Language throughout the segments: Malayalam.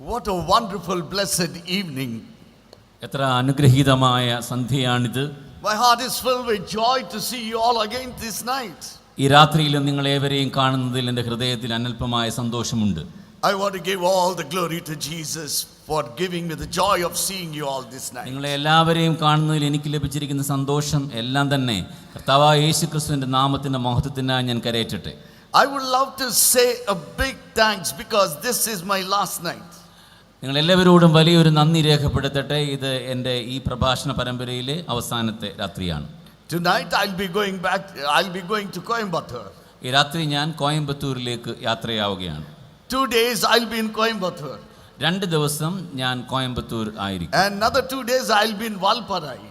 What a wonderful, blessed evening. എത്ര അനുഗ്രഹീതമായ സന്ധ്യയാണിത്. My heart is filled with joy to see you all again this night. ഈ രാത്രിയിലും നിങ്ങളേവരെയും കാണുന്നതിൽ എൻ്റെ ഹൃദയത്തിൽ അനൽപമായ സന്തോഷമുണ്ട്. I want to give all the glory to Jesus for giving me the joy of seeing you all this night. നിങ്ങളെ എല്ലാവരെയും കാണുന്നതിൽ എനിക്ക് ലഭിച്ചിരിക്കുന്ന സന്തോഷം എല്ലാം തന്നെ കർത്താവായ യേശുക്രിസ്തുവിൻ്റെ നാമത്തിൻ്റെ മഹത്വത്തിനായി ഞാൻ കരയറ്റട്ടെ. I would love to say a big thanks because this is my last night. നിങ്ങളെല്ലാവരോടും വലിയൊരു നന്ദി രേഖപ്പെടുത്തട്ടെ. ഇത് എൻ്റെ ഈ പ്രഭാഷണ പരമ്പരയിലെ അവസാനത്തെ രാത്രിയാണ്. Tonight I'll be going to Coimbatore. ഈ രാത്രി ഞാൻ കോയമ്പത്തൂരിലേക്ക് യാത്രയാവുകയാണ്. 2 days I'll be in Coimbatore. 2 ദിവസം ഞാൻ കോയമ്പത്തൂർ ആയിരിക്കും. And another 2 days I'll be in Valparai.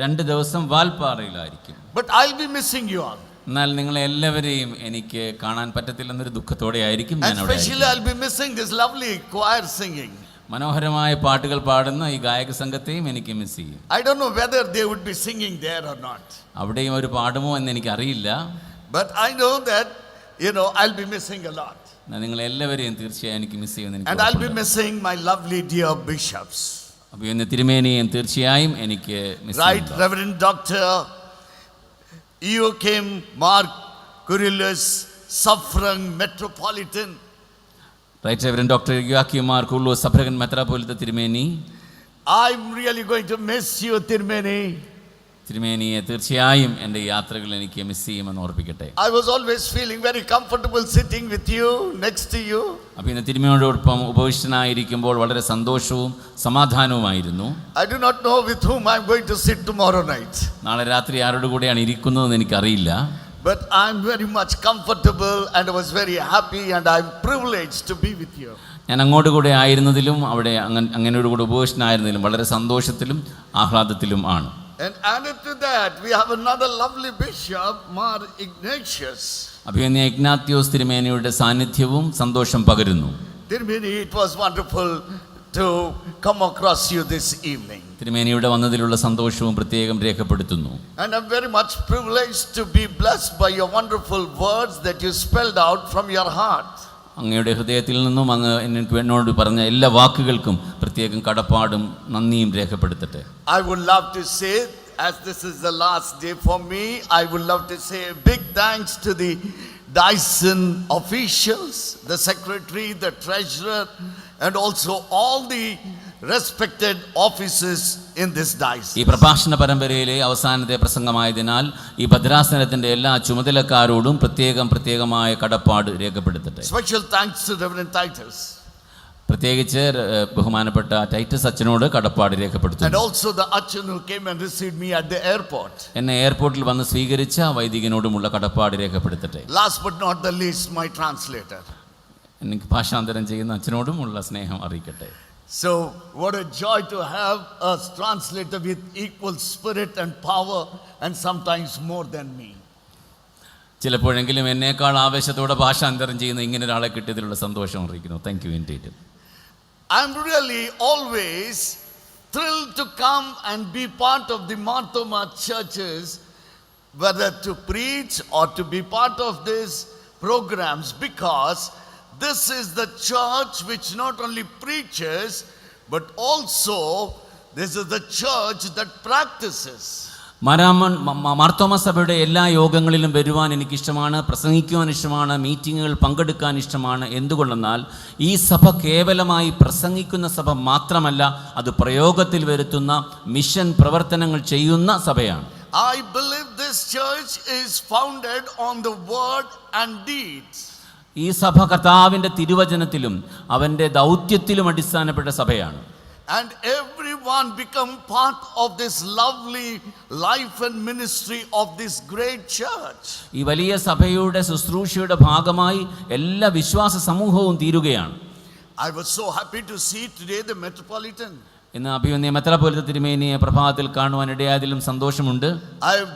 2 ദിവസം വാൽപ്പാറയിലായിരിക്കും. But I'll be missing you all. എന്നാൽ നിങ്ങളെ എല്ലാവരെയും എനിക്ക് കാണാൻ പറ്റത്തില്ലെന്നൊരു ദുഃഖത്തോടെ ആയിരിക്കും ഞാൻ അവിടെ. Especially I'll be missing this lovely choir singing. മനോഹരമായ പാട്ടുകൾ പാടുന്ന ഈ ഗായക സംഘത്തെയും എനിക്ക് മിസ് ചെയ്യും. I don't know whether they would be singing there or not. അവിടെയും അവർ പാടുമോ എന്ന് എനിക്ക് അറിയില്ല. But I know that I'll be missing a lot. നിങ്ങൾ എല്ലാവരെയും തീർച്ചയായും എനിക്ക് മിസ് ചെയ്യുമെന്ന് And I'll be missing my lovely dear bishops. അപ്പോൾ ഇന്ന് തിരുമേനിയും തീർച്ചയായും എനിക്ക് മിസ് ചെയ്യും. Right, Reverend Dr. Joachim Mark Kurilus, Safran Metropolitan. Right reverend doctor Joakim Mar Coorilos suffragan മെത്രാപ്പോലിത്ത തിരുമേനി. I'm really going to miss you, Tirumeni. തിരുമേനിയെ തീർച്ചയായും എൻ്റെ യാത്രകൾ എനിക്ക് മിസ് ചെയ്യുമെന്ന് ഓർപ്പിക്കട്ടെ. I was always feeling very comfortable sitting with you, next to you. അപ്പോൾ ഇന്ന് തിരുമേനിയോടൊപ്പം ഉപവിഷ്ടനായിരിക്കുമ്പോൾ വളരെ സന്തോഷവും സമാധാനവുമായിരുന്നു. I do not know with whom I'm going to sit tomorrow night. നാളെ രാത്രി ആരോട് കൂടെയാണ് ഇരിക്കുന്നതെന്ന് എനിക്കറിയില്ല. But I'm very much comfortable and I was very happy and I'm privileged to be with you. ഞാൻ അങ്ങോട്ട് കൂടെ ആയിരുന്നതിലും അവിടെ അങ്ങനോട് കൂടെ ഉപവിഷ്ടനായിരുന്നതിലും വളരെ സന്തോഷത്തിലും ആഹ്ലാദത്തിലും ആണ്. And added to that, we have another lovely bishop, Mar Ignatius. അഭിനന്ദ ഇഗ്നാത്യോസ് തിരുമേനിയുടെ സാന്നിധ്യവും സന്തോഷം പകരുന്നു. Tirumeni, it was wonderful to come across you this evening. തിരുമേനിയുടെ വന്നതിലുള്ള സന്തോഷവും പ്രത്യേകം രേഖപ്പെടുത്തുന്നു. And I'm very much privileged to be blessed by your wonderful words that you spelled out from your heart. അങ്ങയുടെ ഹൃദയത്തിൽ നിന്നും അങ്ങ് എന്നോട് പറഞ്ഞ എല്ലാ വാക്കുകൾക്കും പ്രത്യേകം കടപ്പാടും നന്ദിയും രേഖപ്പെടുത്തട്ടെ. I would love to say, as this is the last day for me, I would love to say a big thanks to the Dyson officials, the secretary, the treasurer, and also all the respected offices in this diocese. ഈ പ്രഭാഷണ പരമ്പരയിലെ അവസാനത്തെ പ്രസംഗമായതിനാൽ ഈ ഭദ്രാസനത്തിന്റെ എല്ലാ ചുമതലക്കാരോടും പ്രത്യേകമായ കടപ്പാട് രേഖപ്പെടുത്തട്ടെ. Special thanks to Reverend Titus. പ്രത്യേകിച്ച് ബഹുമാനപ്പെട്ട ടൈറ്റസ് അച്ഛനോട് കടപ്പാട് രേഖപ്പെടുത്തുന്നു. And also the Achan who came and received me at the airport. എന്നെ എയർപോർട്ടിൽ വന്ന് സ്വീകരിച്ച വൈദികനോടുമുള്ള കടപ്പാട് രേഖപ്പെടുത്തട്ടെ. Last but not the least, my translator. എനിക്ക് ഭാഷാന്തരം ചെയ്യുന്ന അച്ഛനോടുമുള്ള സ്നേഹം അറിയിക്കട്ടെ. So what a joy to have a translator with equal spirit and power and sometimes more than me. ചിലപ്പോഴെങ്കിലും എന്നേക്കാൾ ആവേശത്തോടെ ഭാഷാന്തരം ചെയ്യുന്ന ഇങ്ങനെ ഒരാളെ കിട്ടിയതിലുള്ള സന്തോഷം അറിയിക്കുന്നു. Thank you indeed. I'm really always thrilled to come and be part of the Marthoma churches, whether to preach or to be part of these programs, because this is the church which not only preaches but also this is the church that practices. Marthoma സഭയുടെ എല്ലാ യോഗങ്ങളിലും വരുവാൻ എനിക്കിഷ്ടമാണ്, പ്രസംഗിക്കുവാൻ ഇഷ്ടമാണ്, മീറ്റിങ്ങുകൾ പങ്കെടുക്കാൻ ഇഷ്ടമാണ്. എന്തുകൊണ്ടെന്നാൽ ഈ സഭ കേവലമായി പ്രസംഗിക്കുന്ന സഭ മാത്രമല്ല, അത് പ്രയോഗത്തിൽ വരുത്തുന്ന മിഷൻ പ്രവർത്തനങ്ങൾ ചെയ്യുന്ന സഭയാണ്. I believe this church is founded on the word and deeds. ഈ സഭ കർത്താവിൻ്റെ തിരുവചനത്തിലും അവൻ്റെ ദൗത്യത്തിലും അടിസ്ഥാനപ്പെട്ട സഭയാണ്. And everyone become part of this lovely life and ministry of this great church. ഈ വലിയ സഭയുടെ ശുശ്രൂഷയുടെ ഭാഗമായി എല്ലാ വിശ്വാസ സമൂഹവും തീരുകയാണ്. I was so happy to see today the Metropolitan. ഇന്ന് അഭിനന്ദ മെത്രാപ്പോലിത്ത തിരുമേനിയെ പ്രഭാതത്തിൽ കാണുവാൻ ഇടയായതിലും സന്തോഷമുണ്ട്.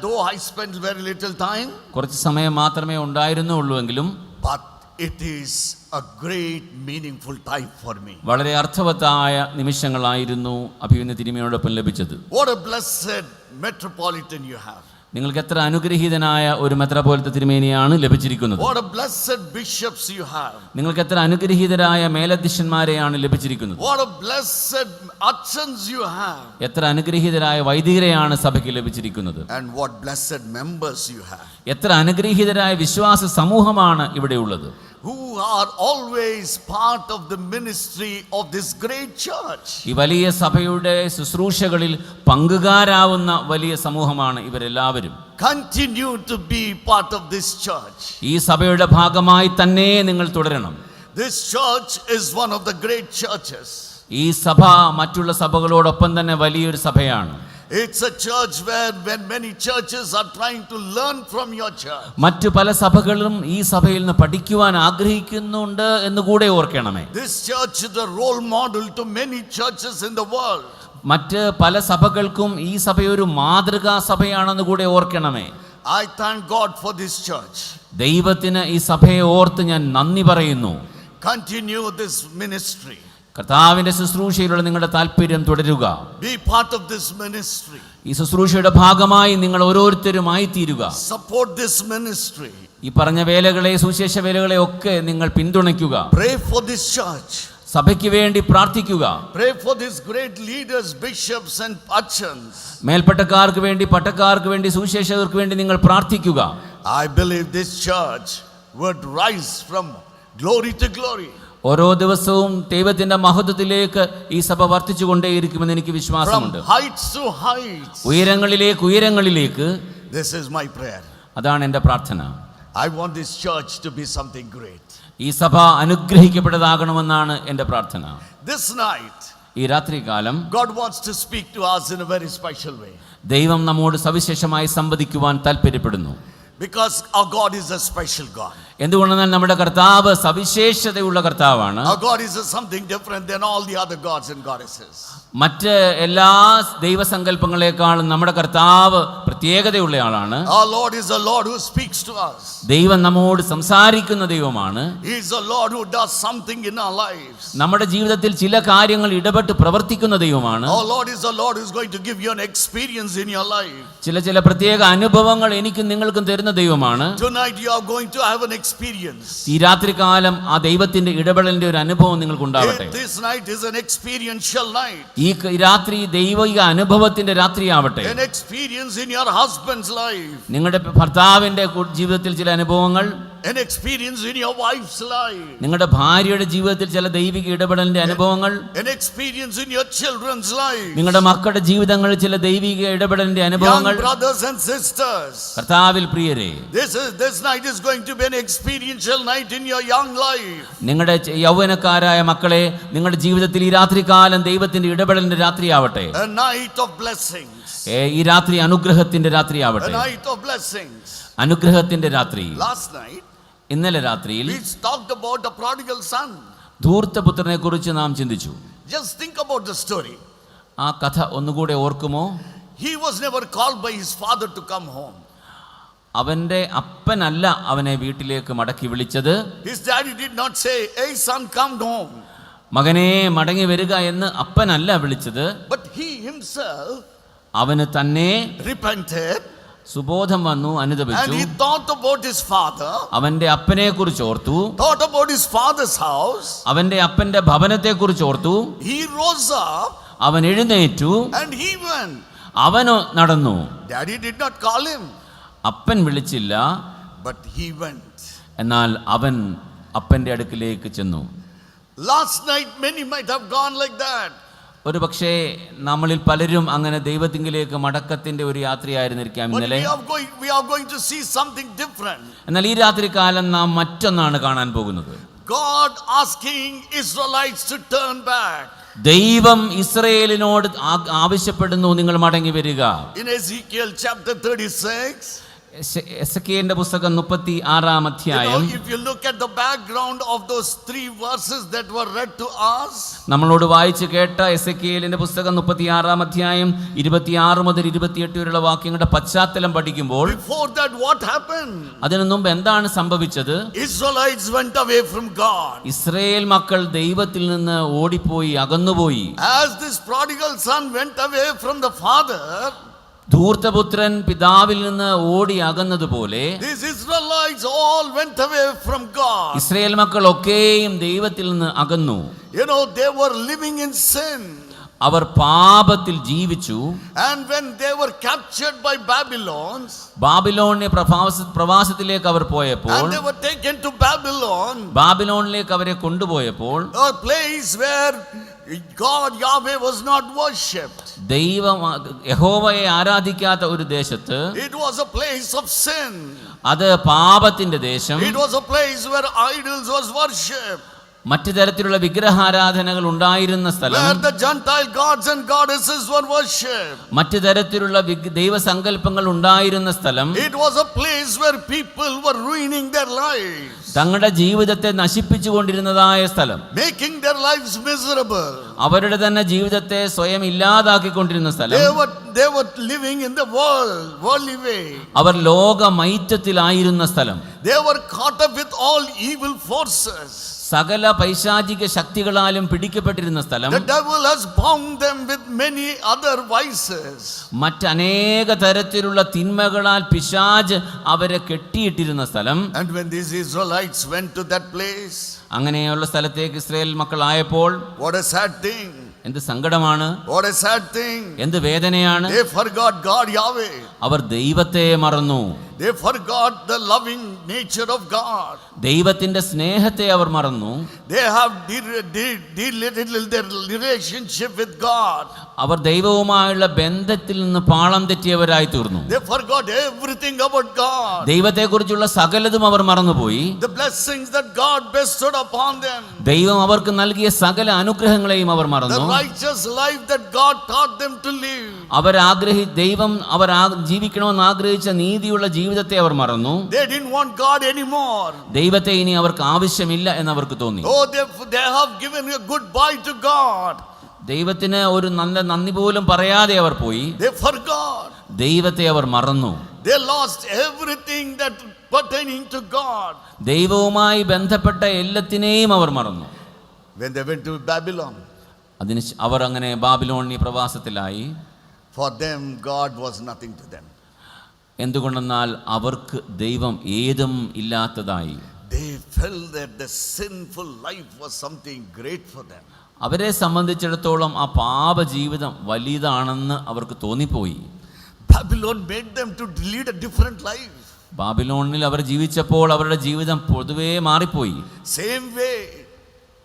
Though I spent very little time, കുറച്ച് സമയം മാത്രമേ ഉണ്ടായിരുന്നുള്ളൂവെങ്കിലും but it is a great meaningful time for me. വളരെ അർത്ഥവത്തായ നിമിഷങ്ങളായിരുന്നു അഭിനന്ദ തിരുമേനിയോടൊപ്പം ലഭിച്ചത്. What a blessed Metropolitan you have. നിങ്ങൾക്ക് എത്ര അനുഗ്രഹീതനായ ഒരു മെത്രാപ്പോലീത്ത തിരുമേനിയാണ് ലഭിച്ചിരിക്കുന്നത്. What a blessed bishops you have. നിങ്ങൾക്ക് എത്ര അനുഗ്രഹീതരായ മേലധ്യക്ഷന്മാരെയാണ് ലഭിച്ചിരിക്കുന്നത്. What a blessed archons you have. എത്ര അനുഗ്രഹീതരായ വൈദികരെയാണ് സഭയ്ക്ക് ലഭിച്ചിരിക്കുന്നത്. And what blessed members you have. എത്ര അനുഗ്രഹീതരായ വിശ്വാസ സമൂഹമാണ് ഇവിടെയുള്ളത്. Who are always part of the ministry of this great church. ഈ വലിയ സഭയുടെ ശുശ്രൂഷകളിൽ പങ്കുകാരാവുന്ന വലിയ സമൂഹമാണ് ഇവരെല്ലാവരും. Continue to be part of this church. ഈ സഭയുടെ ഭാഗമായി തന്നെ നിങ്ങൾ തുടരണം. This church is one of the great churches. ഈ സഭ മറ്റുള്ള സഭകളോടൊപ്പം തന്നെ വലിയൊരു സഭയാണ്. It's a church where when many churches are trying to learn from your church. മറ്റു പല സഭകളും ഈ സഭയിൽ നിന്ന് പഠിക്കുവാൻ ആഗ്രഹിക്കുന്നുണ്ട് എന്ന് കൂടെ ഓർക്കണമേ. This church is a role model to many churches in the world. മറ്റ് പല സഭകൾക്കും ഈ സഭയൊരു മാതൃകാ സഭയാണെന്ന് കൂടെ ഓർക്കണമേ. I thank God for this church. ദൈവത്തിന് ഈ സഭയെ ഓർത്ത് ഞാൻ നന്ദി പറയുന്നു. Continue this ministry. കർത്താവിന്റെ ശുശ്രൂഷയിലുള്ള നിങ്ങളുടെ താല്പര്യം തുടരുക. Be part of this ministry. ഈ ശുശ്രൂഷയുടെ ഭാഗമായി നിങ്ങൾ ഓരോരുത്തരുമായി തീരുക. Support this ministry. ഈ പറഞ്ഞ വേലകളെ, സുവിശേഷ വേലകളെ ഒക്കെ നിങ്ങൾ പിന്തുണയ്ക്കുക. Pray for this church. സഭയ്ക്ക് വേണ്ടി പ്രാർത്ഥിക്കുക. Pray for these great leaders, bishops and archons. മേൽപ്പട്ടക്കാർക്ക് വേണ്ടി, പട്ടക്കാർക്ക് വേണ്ടി, സുവിശേഷകർക്ക് വേണ്ടി നിങ്ങൾ പ്രാർത്ഥിക്കുക. I believe this church would rise from glory to glory. ഓരോ ദിവസവും ദൈവത്തിന്റെ മഹത്വത്തിലേക്ക് ഈ സഭ വർദ്ധിച്ചുകൊണ്ടേയിരിക്കുമെന്ന് എനിക്ക് വിശ്വാസമുണ്ട്. From heights to heights. ഉയരങ്ങളിലേക്ക്. This is my prayer. അതാണ് എൻ്റെ പ്രാർത്ഥന. I want this church to be something great. ഈ സഭ അനുഗ്രഹിക്കപ്പെട്ടതാകണമെന്നാണ് എൻ്റെ പ്രാർത്ഥന. This night, ഈ രാത്രികാലം God wants to speak to us in a very special way. ദൈവം നമ്മോട് സവിശേഷമായി സംവദിക്കുവാൻ താല്പര്യപ്പെടുന്നു. Because our God is a special God. എന്തുകൊണ്ടെന്നാൽ നമ്മുടെ കർത്താവ് സവിശേഷതയുള്ള കർത്താവാണ്. Our God is something different than all the other gods and goddesses. മറ്റ് എല്ലാ ദൈവസങ്കല്പങ്ങളെക്കാളും നമ്മുടെ കർത്താവ് പ്രത്യേകതയുള്ള ആളാണ്. Our Lord is a Lord who speaks to us. ദൈവം നമ്മോട് സംസാരിക്കുന്ന ദൈവമാണ്. He is a Lord who does something in our lives. നമ്മുടെ ജീവിതത്തിൽ ചില കാര്യങ്ങൾ ഇടപെട്ട് പ്രവർത്തിക്കുന്ന ദൈവമാണ്. Our Lord is a Lord who is going to give you an experience in your life. ചില പ്രത്യേക അനുഭവങ്ങൾ എനിക്കും നിങ്ങൾക്കും തരുന്ന ദൈവമാണ്. Tonight you are going to have an experience. ഈ രാത്രികാലം ആ ദൈവത്തിന്റെ ഇടപെടലിന്റെ ഒരു അനുഭവം നിങ്ങൾക്ക് ഉണ്ടാവട്ടെ. This night is an experiential night. ഈ രാത്രി ദൈവിക അനുഭവത്തിന്റെ രാത്രിയാവട്ടെ. An experience in your husband's life. നിങ്ങളുടെ ഭർത്താവിന്റെ ജീവിതത്തിൽ ചില അനുഭവങ്ങൾ, An experience in your wife's life. നിങ്ങളുടെ ഭാര്യയുടെ ജീവിതത്തിൽ ചില ദൈവിക ഇടപെടലിന്റെ അനുഭവങ്ങൾ, An experience in your children's life. നിങ്ങളുടെ മക്കളുടെ ജീവിതങ്ങളിൽ ചില ദൈവിക ഇടപെടലിന്റെ അനുഭവങ്ങൾ. Young brothers and sisters. കർത്താവിൽ പ്രിയരെ, This night is going to be an experiential night in your young life. നിങ്ങളുടെ യൗവനക്കാരായ മക്കളെ, നിങ്ങളുടെ ജീവിതത്തിൽ ഈ രാത്രികാലം ദൈവത്തിന്റെ ഇടപെടലിന്റെ രാത്രിയാവട്ടെ. A night of blessings. ഈ രാത്രി അനുഗ്രഹത്തിന്റെ രാത്രിയാവട്ടെ. A night of blessings. അനുഗ്രഹത്തിന്റെ രാത്രി. Last night ഇന്നലെ രാത്രിയിൽ we talked about the prodigal son. ധൂർത്തപുത്രനെ കുറിച്ച് നാം ചിന്തിച്ചു. Just think about the story. ആ കഥ ഒന്നുകൂടെ ഓർക്കുമോ? He was never called by his father to come home. അവന്റെ അപ്പനല്ല അവനെ വീട്ടിലേക്ക് മടക്കി വിളിച്ചത്. His daddy did not say, "Hey son, come home." മകനെ മടങ്ങി വരിക എന്ന് അപ്പനല്ല വിളിച്ചത്. But he himself അവന് തന്നെ repented. സുബോധം വന്നു, And അനുതപിച്ചു. he thought about his father, അവന്റെ അപ്പനെ കുറിച്ച് ഓർത്തു. thought about his father's house. അവന്റെ അപ്പന്റെ ഭവനത്തെ കുറിച്ച് ഓർത്തു. He rose up അവൻ എഴുന്നേറ്റു. and he went. അവനോ നടന്നു. Daddy did not call him, അപ്പൻ വിളിച്ചില്ല, but he went. എന്നാൽ അവൻ അപ്പന്റെ അടുക്കിലേക്ക് ചെന്നു. Last night many might have gone like that. ഒരു പക്ഷേ നമ്മളിൽ പലരും അങ്ങനെ ദൈവത്തിങ്കിലേക്ക് മടക്കത്തിന്റെ ഒരു യാത്രയായിരുന്നിരിക്കാം But ഇന്നലെ. we are going to see something different. എന്നാൽ ഈ രാത്രികാലം നാം മറ്റൊന്നാണ് കാണാൻ പോകുന്നത്. God asking Israelites to turn back. ദൈവം ഇസ്രയേലിനോട് ആവശ്യപ്പെടുന്നു, നിങ്ങൾ മടങ്ങി വരിക. In Ezekiel chapter 36, എസെക്കിയേലിന്റെ പുസ്തകം 36-ാം അധ്യായം. if you look at the background of those 3 verses that were read to us, നമ്മളോട് വായിച്ചു കേട്ട എസെക്കിയേലിന്റെ പുസ്തകം 36-ാം അധ്യായം 26 മുതൽ 28 വരെയുള്ള വാക്യങ്ങളുടെ പശ്ചാത്തലം പഠിക്കുമ്പോൾ, before that what happened? അതിനു മുമ്പ് എന്താണ് സംഭവിച്ചത്? Israelites went away from God. Israel മക്കൾ ദൈവത്തിൽ നിന്ന് ഓടിപ്പോയി, അകന്നുപോയി. As this prodigal son went away from the father, ധൂർത്തപുത്രൻ പിതാവിൽ നിന്ന് ഓടി അകന്നതുപോലെ these Israelites all went away from God. Israel മക്കൾ ഒക്കെയും ദൈവത്തിൽ നിന്ന് അകന്നു. You know, they were living in sin. അവർ പാപത്തിൽ ജീവിച്ചു. And when they were captured by Babylons, ബാബിലോണിലെ പ്രവാസത്തിലേക്ക് അവർ പോയപ്പോൾ, and they were taken to Babylon, ബാബിലോണിലേക്ക് അവരെ കൊണ്ടുപോയപ്പോൾ, a place where God Yahweh was not worshipped. ദൈവം യഹോവയെ ആരാധിക്കാത്ത ഒരു ദേശത്ത്, It was a place of sin. അത് പാപത്തിന്റെ ദേശം, It was a place where idols was worshipped, മറ്റു തരത്തിലുള്ള വിഗ്രഹാരാധനകൾ ഉണ്ടായിരുന്ന സ്ഥലം, where the Gentile gods and goddesses were worshipped. മറ്റു തരത്തിലുള്ള ദൈവസങ്കല്പങ്ങൾ ഉണ്ടായിരുന്ന സ്ഥലം. It was a place where people were ruining their lives, തങ്ങളുടെ ജീവിതത്തെ നശിപ്പിച്ചുകൊണ്ടിരുന്നതായ സ്ഥലം, making their lives miserable. അവരുടെ തന്നെ ജീവിതത്തെ സ്വയം ഇല്ലാതാക്കിക്കൊണ്ടിരുന്ന സ്ഥലം. They were living in the worldly way. അവർ ലോകമൈത്യത്തിലായിരുന്ന സ്ഥലം. They were caught up with all evil forces. സകല പൈശാചിക ശക്തികളാലും പിടിക്കപ്പെട്ടിരുന്ന സ്ഥലം. The devil has bound them with many other vices. മറ്റനേക തരത്തിലുള്ള തിന്മകളാൽ പിശാച് അവരെ കെട്ടിയിട്ടിരുന്ന സ്ഥലം. And when these Israelites went to that place, അങ്ങനെയുള്ള സ്ഥലത്തേക്ക് Israel മക്കളായപ്പോൾ, what a sad thing. എന്ത് സങ്കടമാണ്, What a sad thing. എന്ത് വേദനയാണ്. They forgot God Yahweh. അവർ ദൈവത്തെ മറന്നു. They forgot the loving nature of God. ദൈവത്തിന്റെ സ്നേഹത്തെ അവർ മറന്നു. They have belittled their relationship with God. അവർ ദൈവവുമായുള്ള ബന്ധത്തിൽ നിന്ന് പാളം തെറ്റിയവരായി തീർന്നു. They forgot everything about God. ദൈവത്തെക്കുറിച്ചുള്ള സകലതും അവർ മറന്നുപോയി. The blessings that God bestowed upon them. ദൈവം അവർക്ക് നൽകിയ സകല അനുഗ്രഹങ്ങളെയും അവർ മറന്നു. The righteous life that God taught them to live. ദൈവം അവർ ജീവിക്കണമെന്ന് ആഗ്രഹിച്ച നീതിയുള്ള ജീവിതത്തെ അവർ മറന്നു. They didn't want God anymore. ദൈവത്തെ ഇനി അവർക്ക് ആവശ്യമില്ല എന്നവർക്ക് തോന്നി. Oh, they have given a goodbye to God. ദൈവത്തിന് ഒരു നല്ല നന്ദി പോലും പറയാതെ അവർ പോയി. They forgot. ദൈവത്തെ അവർ മറന്നു. They lost everything that pertaining to God. ദൈവവുമായി ബന്ധപ്പെട്ട എല്ലാത്തിനെയും അവർ മറന്നു. When they went to Babylon, അവർ അങ്ങനെ Babylonia പ്രവാസത്തിലായി. for them God was nothing to them. എന്തുകൊണ്ടെന്നാൽ അവർക്ക് ദൈവം ഏതും ഇല്ലാത്തതായി. They felt that the sinful life was something great for them. അവരെ സംബന്ധിച്ചിടത്തോളം ആ പാപ ജീവിതം വലിയതാണെന്ന് അവർക്ക് തോന്നിപ്പോയി. Babylon made them to lead a different life. ബാബിലോണിൽ അവർ ജീവിച്ചപ്പോൾ അവരുടെ ജീവിതം പൊതുവേ മാറിപ്പോയി. Same way,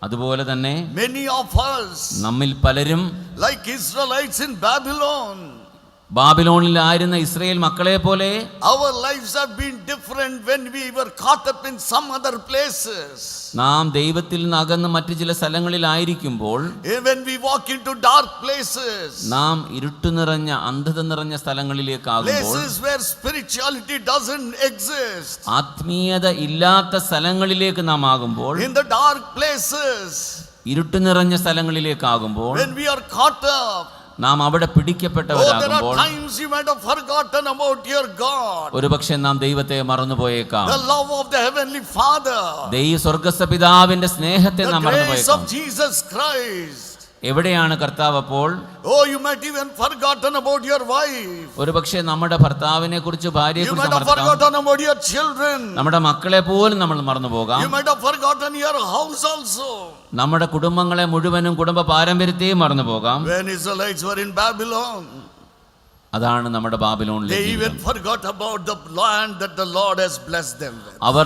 അതുപോലെ തന്നെ many of us, നമ്മിൽ പലരും like Israelites in Babylon, ബാബിലോണിലായിരുന്ന ഇസ്രായേൽ മക്കളെ പോലെ our lives have been different when we were caught up in some other places. നാം ദൈവത്തിൽ നിന്ന് അകന്ന് മറ്റു ചില സ്ഥലങ്ങളിലായിരിക്കുമ്പോൾ, When we walk into dark places, നാം ഇരുട്ടു നിറഞ്ഞ അന്ധത നിറഞ്ഞ സ്ഥലങ്ങളിലേക്കാകുമ്പോൾ, places where spirituality doesn't exist, ആത്മീയത ഇല്ലാത്ത സ്ഥലങ്ങളിലേക്ക് നാം ആകുമ്പോൾ, in the dark places, ഇരുട്ടു നിറഞ്ഞ സ്ഥലങ്ങളിലേക്കാകുമ്പോൾ, when we are caught up, നാം അവിടെ പിടിക്കപ്പെട്ടവരാകുമ്പോൾ, there are times you might have forgotten about your God. ഒരുപക്ഷെ നാം ദൈവത്തെ മറന്നുപോയേക്കാം. The love of the heavenly Father, സ്വർഗ്ഗസ്ഥ പിതാവിന്റെ സ്നേഹത്തെ നാം the grace മറന്നുപോയേക്കാം. of Jesus Christ. എവിടെയാണ് കർത്താവ് അപ്പോൾ? Oh, you might even forgotten about your wife. ഒരുപക്ഷെ നമ്മുടെ ഭർത്താവിനെ കുറിച്ച്, ഭാര്യയെ You കുറിച്ച് might have forgotten about your children. നമ്മുടെ മക്കളെ പോലും നമ്മൾ മറന്നുപോകാം. You might have forgotten your house also. നമ്മുടെ കുടുംബങ്ങളെ മുഴുവനും കുടുംബ പാരമ്പര്യത്തെയും മറന്നുപോകാം. When Israelites were in Babylon, അതാണ് നമ്മുടെ ബാബിലോണിലെ they even ജീവിതം. forgot about the land that the Lord has blessed them with. അവർ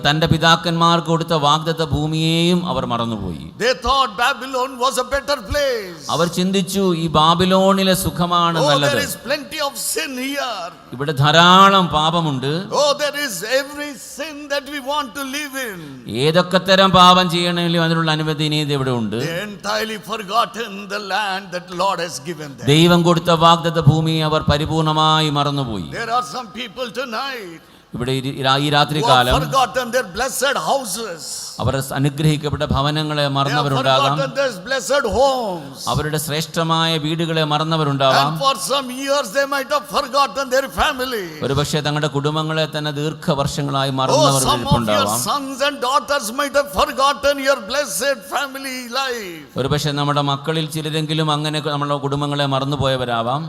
തന്റെ പിതാക്കന്മാർക്ക് കൊടുത്ത വാഗ്ദത്ത ഭൂമിയെയും അവർ മറന്നുപോയി. They thought Babylon was a better place. അവർ ചിന്തിച്ചു ഈ ബാബിലോണിലെ സുഖമാണ് Oh, നല്ലത്. there is plenty of sin here. ഇവിടെ ധാരാളം പാപമുണ്ട്. Oh, there is every sin that we want to live in. ഏതൊക്കെ തരം പാപം ചെയ്യണമെങ്കിലും അതിനുള്ള അനുവദനീയത ഇവിടെ ഉണ്ട്. They entirely forgotten the land that Lord has given them. ദൈവം കൊടുത്ത വാഗ്ദത്ത ഭൂമിയെ അവർ പരിപൂർണമായി മറന്നുപോയി. There are some people tonight ഇവിടെ ഈ who have രാത്രികാലം forgotten their blessed houses. അവർ അനുഗ്രഹിക്കപ്പെട്ട ഭവനങ്ങളെ They have മറന്നവരുണ്ടാകാം. forgotten their blessed homes. അവരുടെ ശ്രേഷ്ഠമായ വീടുകളെ മറന്നവരുണ്ടാകാം. And for some years they might have forgotten their family. ഒരുപക്ഷെ തങ്ങളുടെ കുടുംബങ്ങളെ തന്നെ ദീർഘവർഷങ്ങളായി Oh, മറന്നവർ some of your ഇരിപ്പുണ്ടാവാം. sons and daughters might have forgotten your blessed family life. ഒരുപക്ഷെ നമ്മുടെ മക്കളിൽ ചിലരെങ്കിലും അങ്ങനെ നമ്മുടെ കുടുംബങ്ങളെ മറന്നുപോയവരാവാം.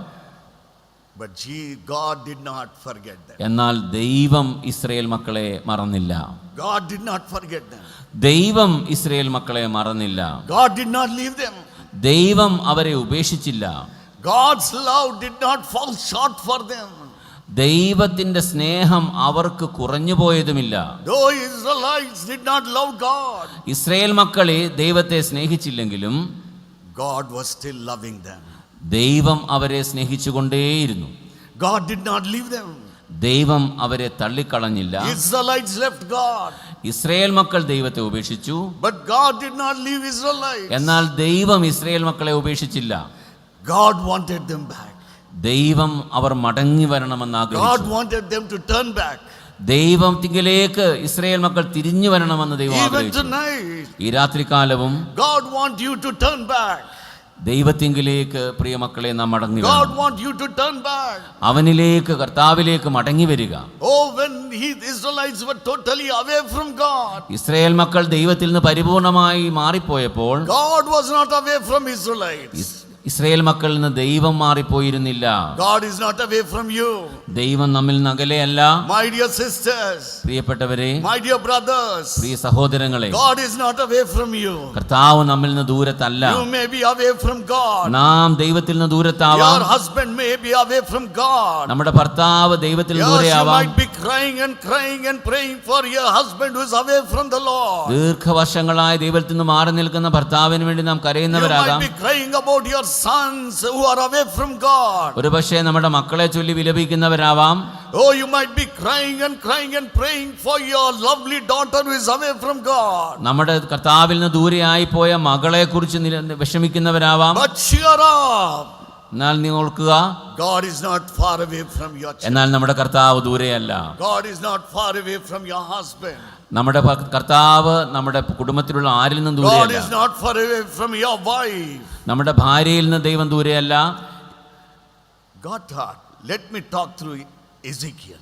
But God did not forget them. എന്നാൽ ദൈവം ഇസ്രായേൽ മക്കളെ മറന്നില്ല. God did not forget them. ദൈവം ഇസ്രായേൽ മക്കളെ മറന്നില്ല. God did not leave them. ദൈവം അവരെ ഉപേക്ഷിച്ചില്ല. God's love did not fall short for them. ദൈവത്തിന്റെ സ്നേഹം അവർക്ക് കുറഞ്ഞു പോയതുമില്ല. Though Israelites did not love God, Israel മക്കളെ ദൈവത്തെ സ്നേഹിച്ചില്ലെങ്കിലും God was still loving them. ദൈവം അവരെ സ്നേഹിച്ചുകൊണ്ടേയിരുന്നു. God did not leave them. ദൈവം അവരെ തള്ളിക്കളഞ്ഞില്ല. Israelites left God, ഇസ്രായേൽ മക്കൾ ദൈവത്തെ ഉപേക്ഷിച്ചു. but God did not leave Israelites. എന്നാൽ ദൈവം ഇസ്രായേൽ മക്കളെ ഉപേക്ഷിച്ചില്ല. God wanted them back. ദൈവം അവർ മടങ്ങി വരണമെന്ന് God ആഗ്രഹിച്ചു. wanted them to turn back. ദൈവത്തിങ്കിലേക്ക് ഇസ്രായേൽ മക്കൾ തിരിഞ്ഞു വരണമെന്ന് ദൈവം Even ആഗ്രഹിച്ചു. tonight, ഈ രാത്രികാലവും God wants you to turn back. ദൈവത്തിങ്കിലേക്ക് പ്രിയ മക്കളെ നാം മടങ്ങി God വരണം. wants you to turn back. അവനിലേക്ക് കർത്താവിലേക്ക് മടങ്ങി വരിക. Oh, when Israelites were totally away from God, Israel മക്കൾ ദൈവത്തിൽ നിന്ന് പരിപൂർണമായി മാറിപ്പോയപ്പോൾ God was not away from Israelites. Israel മക്കളിൽ നിന്ന് ദൈവം മാറിപ്പോയിരുന്നില്ല. God is not away from you. ദൈവം നമ്മിൽ നിന്ന് അകലെയല്ല. My dear sisters, പ്രിയപ്പെട്ടവരെ, my dear brothers, പ്രിയ സഹോദരങ്ങളെ, God is not away from you. കർത്താവ് നമ്മിൽ നിന്ന് ദൂരത്തല്ല. You may be away from God. നാം ദൈവത്തിൽ നിന്ന് ദൂരത്താവാം. Your husband may be away from God. നമ്മുടെ ഭർത്താവ് ദൈവത്തിൽ നിന്ന് Yes, you ദൂരെയാവാം. might be crying and praying for your husband who is away from the Lord. ദീർഘവർഷങ്ങളായി ദൈവത്തിൽ നിന്ന് മാറി നിൽക്കുന്ന ഭർത്താവിന് വേണ്ടി നാം You കരയുന്നവരാകാം. might be crying about your sons who are away from God. ഒരു പക്ഷേ നമ്മുടെ മക്കളെ ചൊല്ലി വിലപിക്കുന്നവരാവാം. Oh, you might be crying and praying for your lovely daughter who is away from God. നമ്മുടെ കർത്താവിൽ നിന്ന് ദൂരെയായി പോയ മകളെ കുറിച്ച് വിഷമിക്കുന്നവരാവാം. But cheer up. എന്നാൽ നീ ഓർക്കുക, God is not far away from your child. എന്നാൽ നമ്മുടെ കർത്താവ് ദൂരെയല്ല. God is not far away from your husband. നമ്മുടെ കർത്താവ് നമ്മുടെ കുടുംബത്തിലുള്ള ആരിൽ നിന്നും God ദൂരെയല്ല. is not far away from your wife. നമ്മുടെ ഭാര്യയിൽ നിന്ന് ദൈവം ദൂരെയല്ല. God thought, let me talk through Ezekiel.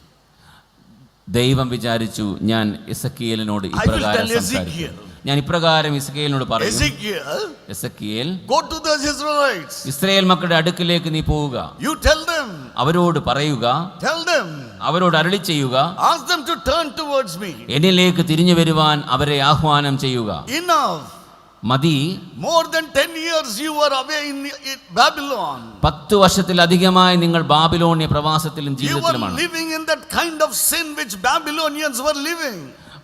ദൈവം വിചാരിച്ചു, ഞാൻ എസെക്കിയേലിനോട് ഇപ്രകാരം സംസാരിക്കും. ഞാൻ ഇപ്രകാരം എസെക്കിയേലിനോട് പറയും, Ezekiel, go to the Israelites. Israel മക്കളുടെ അടുക്കിലേക്ക് നീ പോവുക. You tell them. അവരോട് പറയുക, Tell them. അവരോട് അരുളി ചെയ്യുക, Ask them to turn towards me. എന്നിലേക്ക് തിരിഞ്ഞു വരുവാൻ അവരെ ആഹ്വാനം ചെയ്യുക. Enough. മതി. More than 10 years you were away in Babylon. 10 വർഷത്തിലധികമായി നിങ്ങൾ ബാബിലോണിയ പ്രവാസത്തിലും You were ജീവിതത്തിലുമാണ്. living in that kind of sin which Babylonians were living.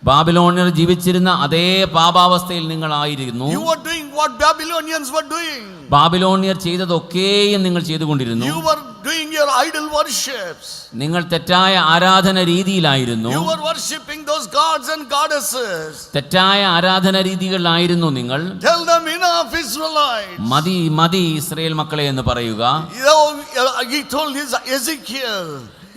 ബാബിലോണിയർ ജീവിച്ചിരുന്ന അതേ പാപാവസ്ഥയിൽ നിങ്ങളായിരുന്നു. You were doing what Babylonians were doing. ബാബിലോണിയർ ചെയ്തതൊക്കെയും നിങ്ങൾ ചെയ്തുകൊണ്ടിരുന്നു. You were doing your idol worships. നിങ്ങൾ തെറ്റായ ആരാധന രീതിയിലായിരുന്നു. You were worshipping those gods and goddesses. തെറ്റായ ആരാധന രീതികളിലായിരുന്നു നിങ്ങൾ. Tell them, enough, Israelites. മതി മതി ഇസ്രായേൽ മക്കളെ എന്ന് പറയുക. He told Ezekiel.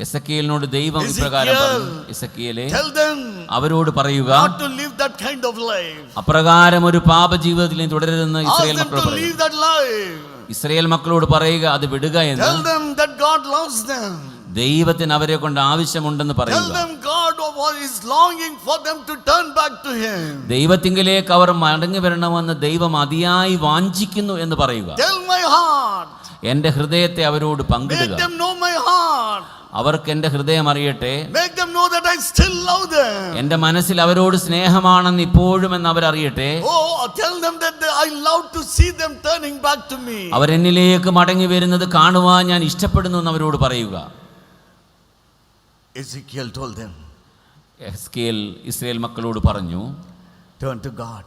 എസെക്കിയേലിനോട് ദൈവം ഇപ്രകാരം പറഞ്ഞു, എസെക്കിയേലേ, Tell them അവരോട് പറയുക, not to live that kind of life. അപ്രകാരം ഒരു പാപ ജീവിതത്തിൽ തുടരുതെന്ന് Ask ഇസ്രായേൽ them മക്കളോട് to പറയുക. leave that life. ഇസ്രായേൽ മക്കളോട് പറയുക അത് വിടുക എന്ന്. Tell them that God loves them. ദൈവത്തിന് അവരെ കൊണ്ട് ആവശ്യമുണ്ടെന്ന് Tell പറയുക. them God is longing for them to turn back to Him. ദൈവത്തിങ്കിലേക്ക് അവർ മടങ്ങി വരണമെന്ന് ദൈവം അതിയായി വാഞ്ചിക്കുന്നു എന്ന് പറയുക. Tell my heart. എന്റെ ഹൃദയത്തെ അവരോട് Make പങ്കിടുക. them know my heart. അവർക്ക് എന്റെ ഹൃദയം അറിയട്ടെ. Make them know that I still love them. എന്റെ മനസ്സിൽ അവരോട് സ്നേഹമാണെന്ന് ഇപ്പോഴും എന്ന് അവരറിയട്ടെ. Oh, tell them that I love to see them turning back to me. അവരെന്നിലേക്ക് മടങ്ങി വരുന്നത് കാണുവാൻ ഞാൻ ഇഷ്ടപ്പെടുന്നു എന്ന് അവരോട് പറയുക. Ezekiel told them, Ezekiel Israel മക്കളോട് പറഞ്ഞു, turn to God.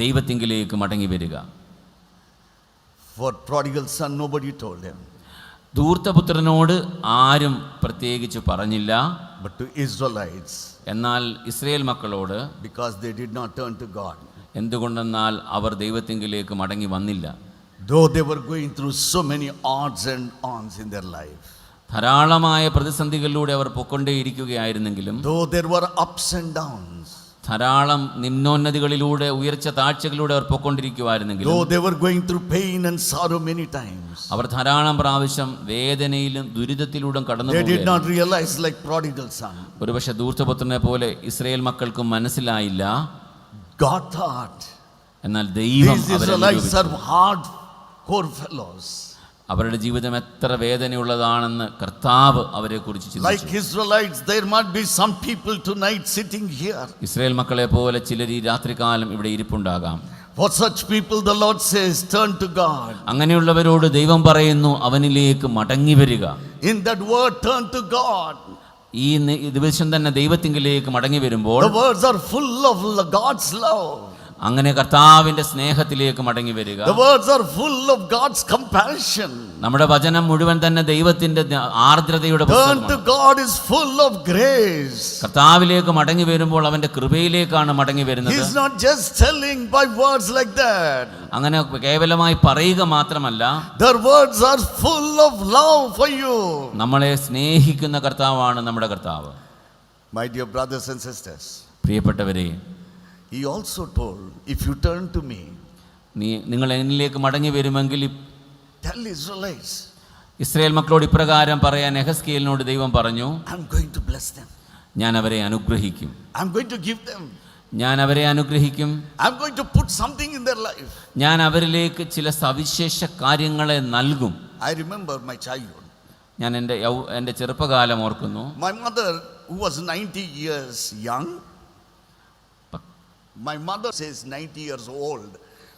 ദൈവത്തിങ്കിലേക്ക് മടങ്ങി വരിക. For prodigal son, nobody told him. ധൂർത്തപുത്രനോട് ആരും പ്രത്യേകിച്ച് പറഞ്ഞില്ല. But to Israelites, എന്നാൽ ഇസ്രായേൽ മക്കളോട്, because they did not turn to God. എന്തുകൊണ്ടെന്നാൽ അവർ ദൈവത്തിങ്കിലേക്ക് മടങ്ങി വന്നില്ല. Though they were going through so many odds and ons in their life. ധാരാളമായ പ്രതിസന്ധികളിലൂടെ our പൊക്കൊണ്ടേയിരിക്കുകയായിരുന്നെങ്കിലും, Though there were ups and downs. ധാരാളം നിമ്നോന്നതികളിലൂടെ ഉയർച്ച താഴ്ചകളിലൂടെ അവർ പൊക്കൊണ്ടിരിക്കുവായിരുന്നെങ്കിലും, Though they were going through pain and sorrow many times. അവർ ധാരാളം പ്രാവശ്യം വേദനയിലും ദുരിതത്തിലൂടെ കടന്നു They did not പോകുകയായിരുന്നു. realize like prodigal son. ഒരുപക്ഷെ ധൂർത്തപുത്രനെ പോലെ ഇസ്രായേൽ മക്കൾക്കും മനസ്സിലായില്ല. God thought എന്നാൽ ദൈവം these അവരെ Israelites നിരൂപിച്ചു. are hardcore fellows. അവരുടെ ജീവിതം എത്ര വേദനയുള്ളതാണെന്ന് കർത്താവ് അവരെക്കുറിച്ച് Like ചിന്തിച്ചു. Israelites, there might be some people tonight sitting here. Israel മക്കളെ പോലെ ചിലർ ഈ രാത്രികാലം ഇവിടെ ഇരിപ്പുണ്ടാകാം. For such people, the Lord says, turn to God. അങ്ങനെയുള്ളവരോട് ദൈവം പറയുന്നു, അവനിലേക്ക് മടങ്ങി വരിക. In that word, turn to God, ഈ ദിവസം തന്നെ ദൈവത്തിങ്കിലേക്ക് മടങ്ങി വരുമ്പോൾ the words are full of God's love. അങ്ങനെ കർത്താവിന്റെ സ്നേഹത്തിലേക്ക് മടങ്ങി വരിക. The words are full of God's compassion. നമ്മുടെ വചനം മുഴുവൻ തന്നെ ദൈവത്തിന്റെ ആർദ്രതയുടെ Turn to പുസ്തകമാണ്. God is full of grace. കർത്താവിലേക്ക് മടങ്ങി വരുമ്പോൾ അവന്റെ കൃപയിലേക്കാണ് മടങ്ങി വരുന്നത്. He's not just telling by words like that. അങ്ങനെ കേവലമായി പറയുക മാത്രമല്ല, Their words are full of love for you. നമ്മളെ സ്നേഹിക്കുന്ന കർത്താവാണ് നമ്മുടെ കർത്താവ്. My dear brothers and sisters, പ്രിയപ്പെട്ടവരെ, He also told, if you turn to me, നിങ്ങൾ എന്നിലേക്ക് മടങ്ങി വരുമെങ്കിൽ tell Israelites, ഇസ്രായേൽ മക്കളോട് ഇപ്രകാരം പറയാൻ യെഹെസ്കേലിനോട് ദൈവം പറഞ്ഞു, I'm going to bless them. ഞാൻ അവരെ അനുഗ്രഹിക്കും. I'm going to give them. ഞാൻ അവരെ അനുഗ്രഹിക്കും. I'm going to put something in their life. ഞാൻ അവരിലേക്ക് ചില സവിശേഷ കാര്യങ്ങളെ നൽകും. I remember my childhood. ഞാൻ എൻ്റെ ചെറുപ്പകാലം ഓർക്കുന്നു. My mother, who was 90 years young, my mother says 90 years old,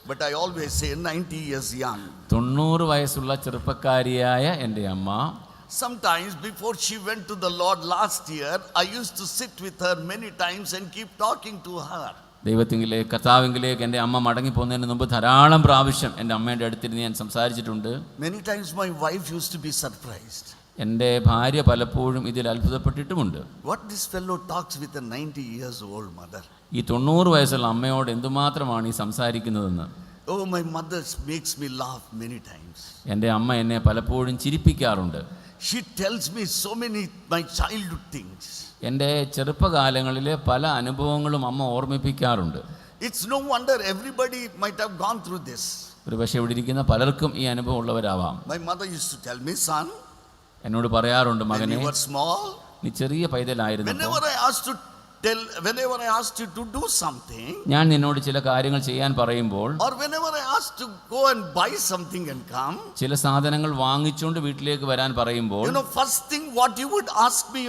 but I always say 90 years young. 90 വയസ്സുള്ള ചെറുപ്പക്കാരിയായ എൻ്റെ അമ്മ, Sometimes before she went to the Lord last year, I used to sit with her many times and keep talking to her. ദൈവത്തിങ്കിലേക്ക് കർത്താവിങ്കിലേക്ക് എൻ്റെ അമ്മ മടങ്ങി പോകുന്നതിന് മുമ്പ് ധാരാളം പ്രാവശ്യം എൻ്റെ അമ്മയുടെ അടുത്തിരുന്ന് ഞാൻ സംസാരിച്ചിട്ടുണ്ട്. Many times my wife used to be surprised. എൻ്റെ ഭാര്യ പലപ്പോഴും ഇതിൽ അത്ഭുതപ്പെട്ടിട്ടുമുണ്ട്. What this fellow talks with a 90 years old mother? ഈ 90 വയസ്സുള്ള അമ്മയോട് എന്തുമാത്രമാണ് ഈ സംസാരിക്കുന്നതെന്ന്. Oh, my mother makes me laugh many times. എൻ്റെ അമ്മ എന്നെ പലപ്പോഴും ചിരിപ്പിക്കാറുണ്ട്. She tells me so many my childhood things. എൻ്റെ ചെറുപ്പകാലങ്ങളിലെ പല അനുഭവങ്ങളും അമ്മ ഓർമ്മിപ്പിക്കാറുണ്ട്. It's no wonder everybody might have gone through this. ഒരു പക്ഷേ ഇവിടെ ഇരിക്കുന്ന പലർക്കും ഈ അനുഭവം ഉള്ളവരാവാം. My mother used to tell me, son, എന്നോട് പറയാറുണ്ട്, when മകനെ, you were small, നീ ചെറിയ പൈതലായിരുന്നപ്പോൾ whenever I asked you to do something, ഞാൻ നിന്നോട് ചില കാര്യങ്ങൾ ചെയ്യാൻ പറയുമ്പോൾ, or whenever I asked to go and buy something and come, ചില സാധനങ്ങൾ വാങ്ങിച്ചുകൊണ്ട് വീട്ടിലേക്ക് വരാൻ പറയുമ്പോൾ, first thing what you would ask me,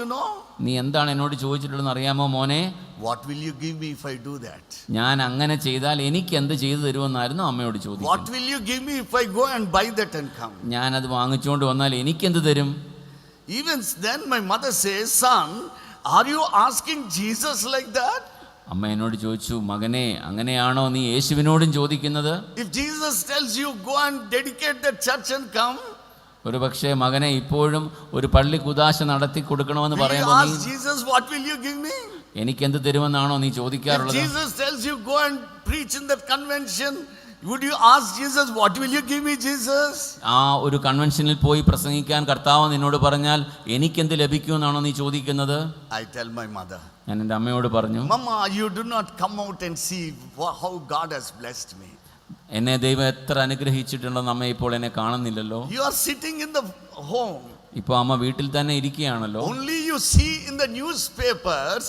നീ എന്താണ് എന്നോട് ചോദിച്ചിട്ടുള്ളതെന്ന് അറിയാമോ മോനെ? what will you give me if I do that? ഞാൻ അങ്ങനെ ചെയ്താൽ എനിക്ക് എന്ത് ചെയ്തു തരുമെന്നായിരുന്നു അമ്മയോട് What ചോദിക്കുന്നത്. will you give me if I go and buy that and come? ഞാൻ അത് വാങ്ങിച്ചുകൊണ്ട് വന്നാൽ എനിക്ക് എന്ത് തരും? Even then my mother says, son, are you asking Jesus like that? അമ്മ എന്നോട് ചോദിച്ചു, മകനെ, അങ്ങനെയാണോ നീ യേശുവിനോടും ചോദിക്കുന്നത്? If Jesus tells you go and dedicate the church and come, ഒരു പക്ഷേ മകനെ ഇപ്പോഴും ഒരു പള്ളി കുദാശ നടത്തി കൊടുക്കണമെന്ന് will you പറയുമ്പോൾ ask Jesus, what will you give me? എനിക്ക് എന്ത് തരുമെന്നാണോ നീ If ചോദിക്കാറുള്ളത്? Jesus tells you go and preach in that convention, would you ask Jesus, what will you give me, Jesus? ആ ഒരു കൺവെൻഷനിൽ പോയി പ്രസംഗിക്കാൻ കർത്താവ് നിന്നോട് പറഞ്ഞാൽ എനിക്കെന്ത് ലഭിക്കുമെന്നാണോ നീ ചോദിക്കുന്നത്? I tell my mother, ഞാൻ എൻ്റെ അമ്മയോട് പറഞ്ഞു, Mama, you do not come out and see how God has blessed me. എന്നെ ദൈവം എത്ര അനുഗ്രഹിച്ചിട്ടുണ്ടെന്ന് അമ്മ ഇപ്പോൾ എന്നെ കാണുന്നില്ലല്ലോ. You are sitting in the home. ഇപ്പോൾ അമ്മ വീട്ടിൽ തന്നെ ഇരിക്കുകയാണല്ലോ. Only you see in the newspapers,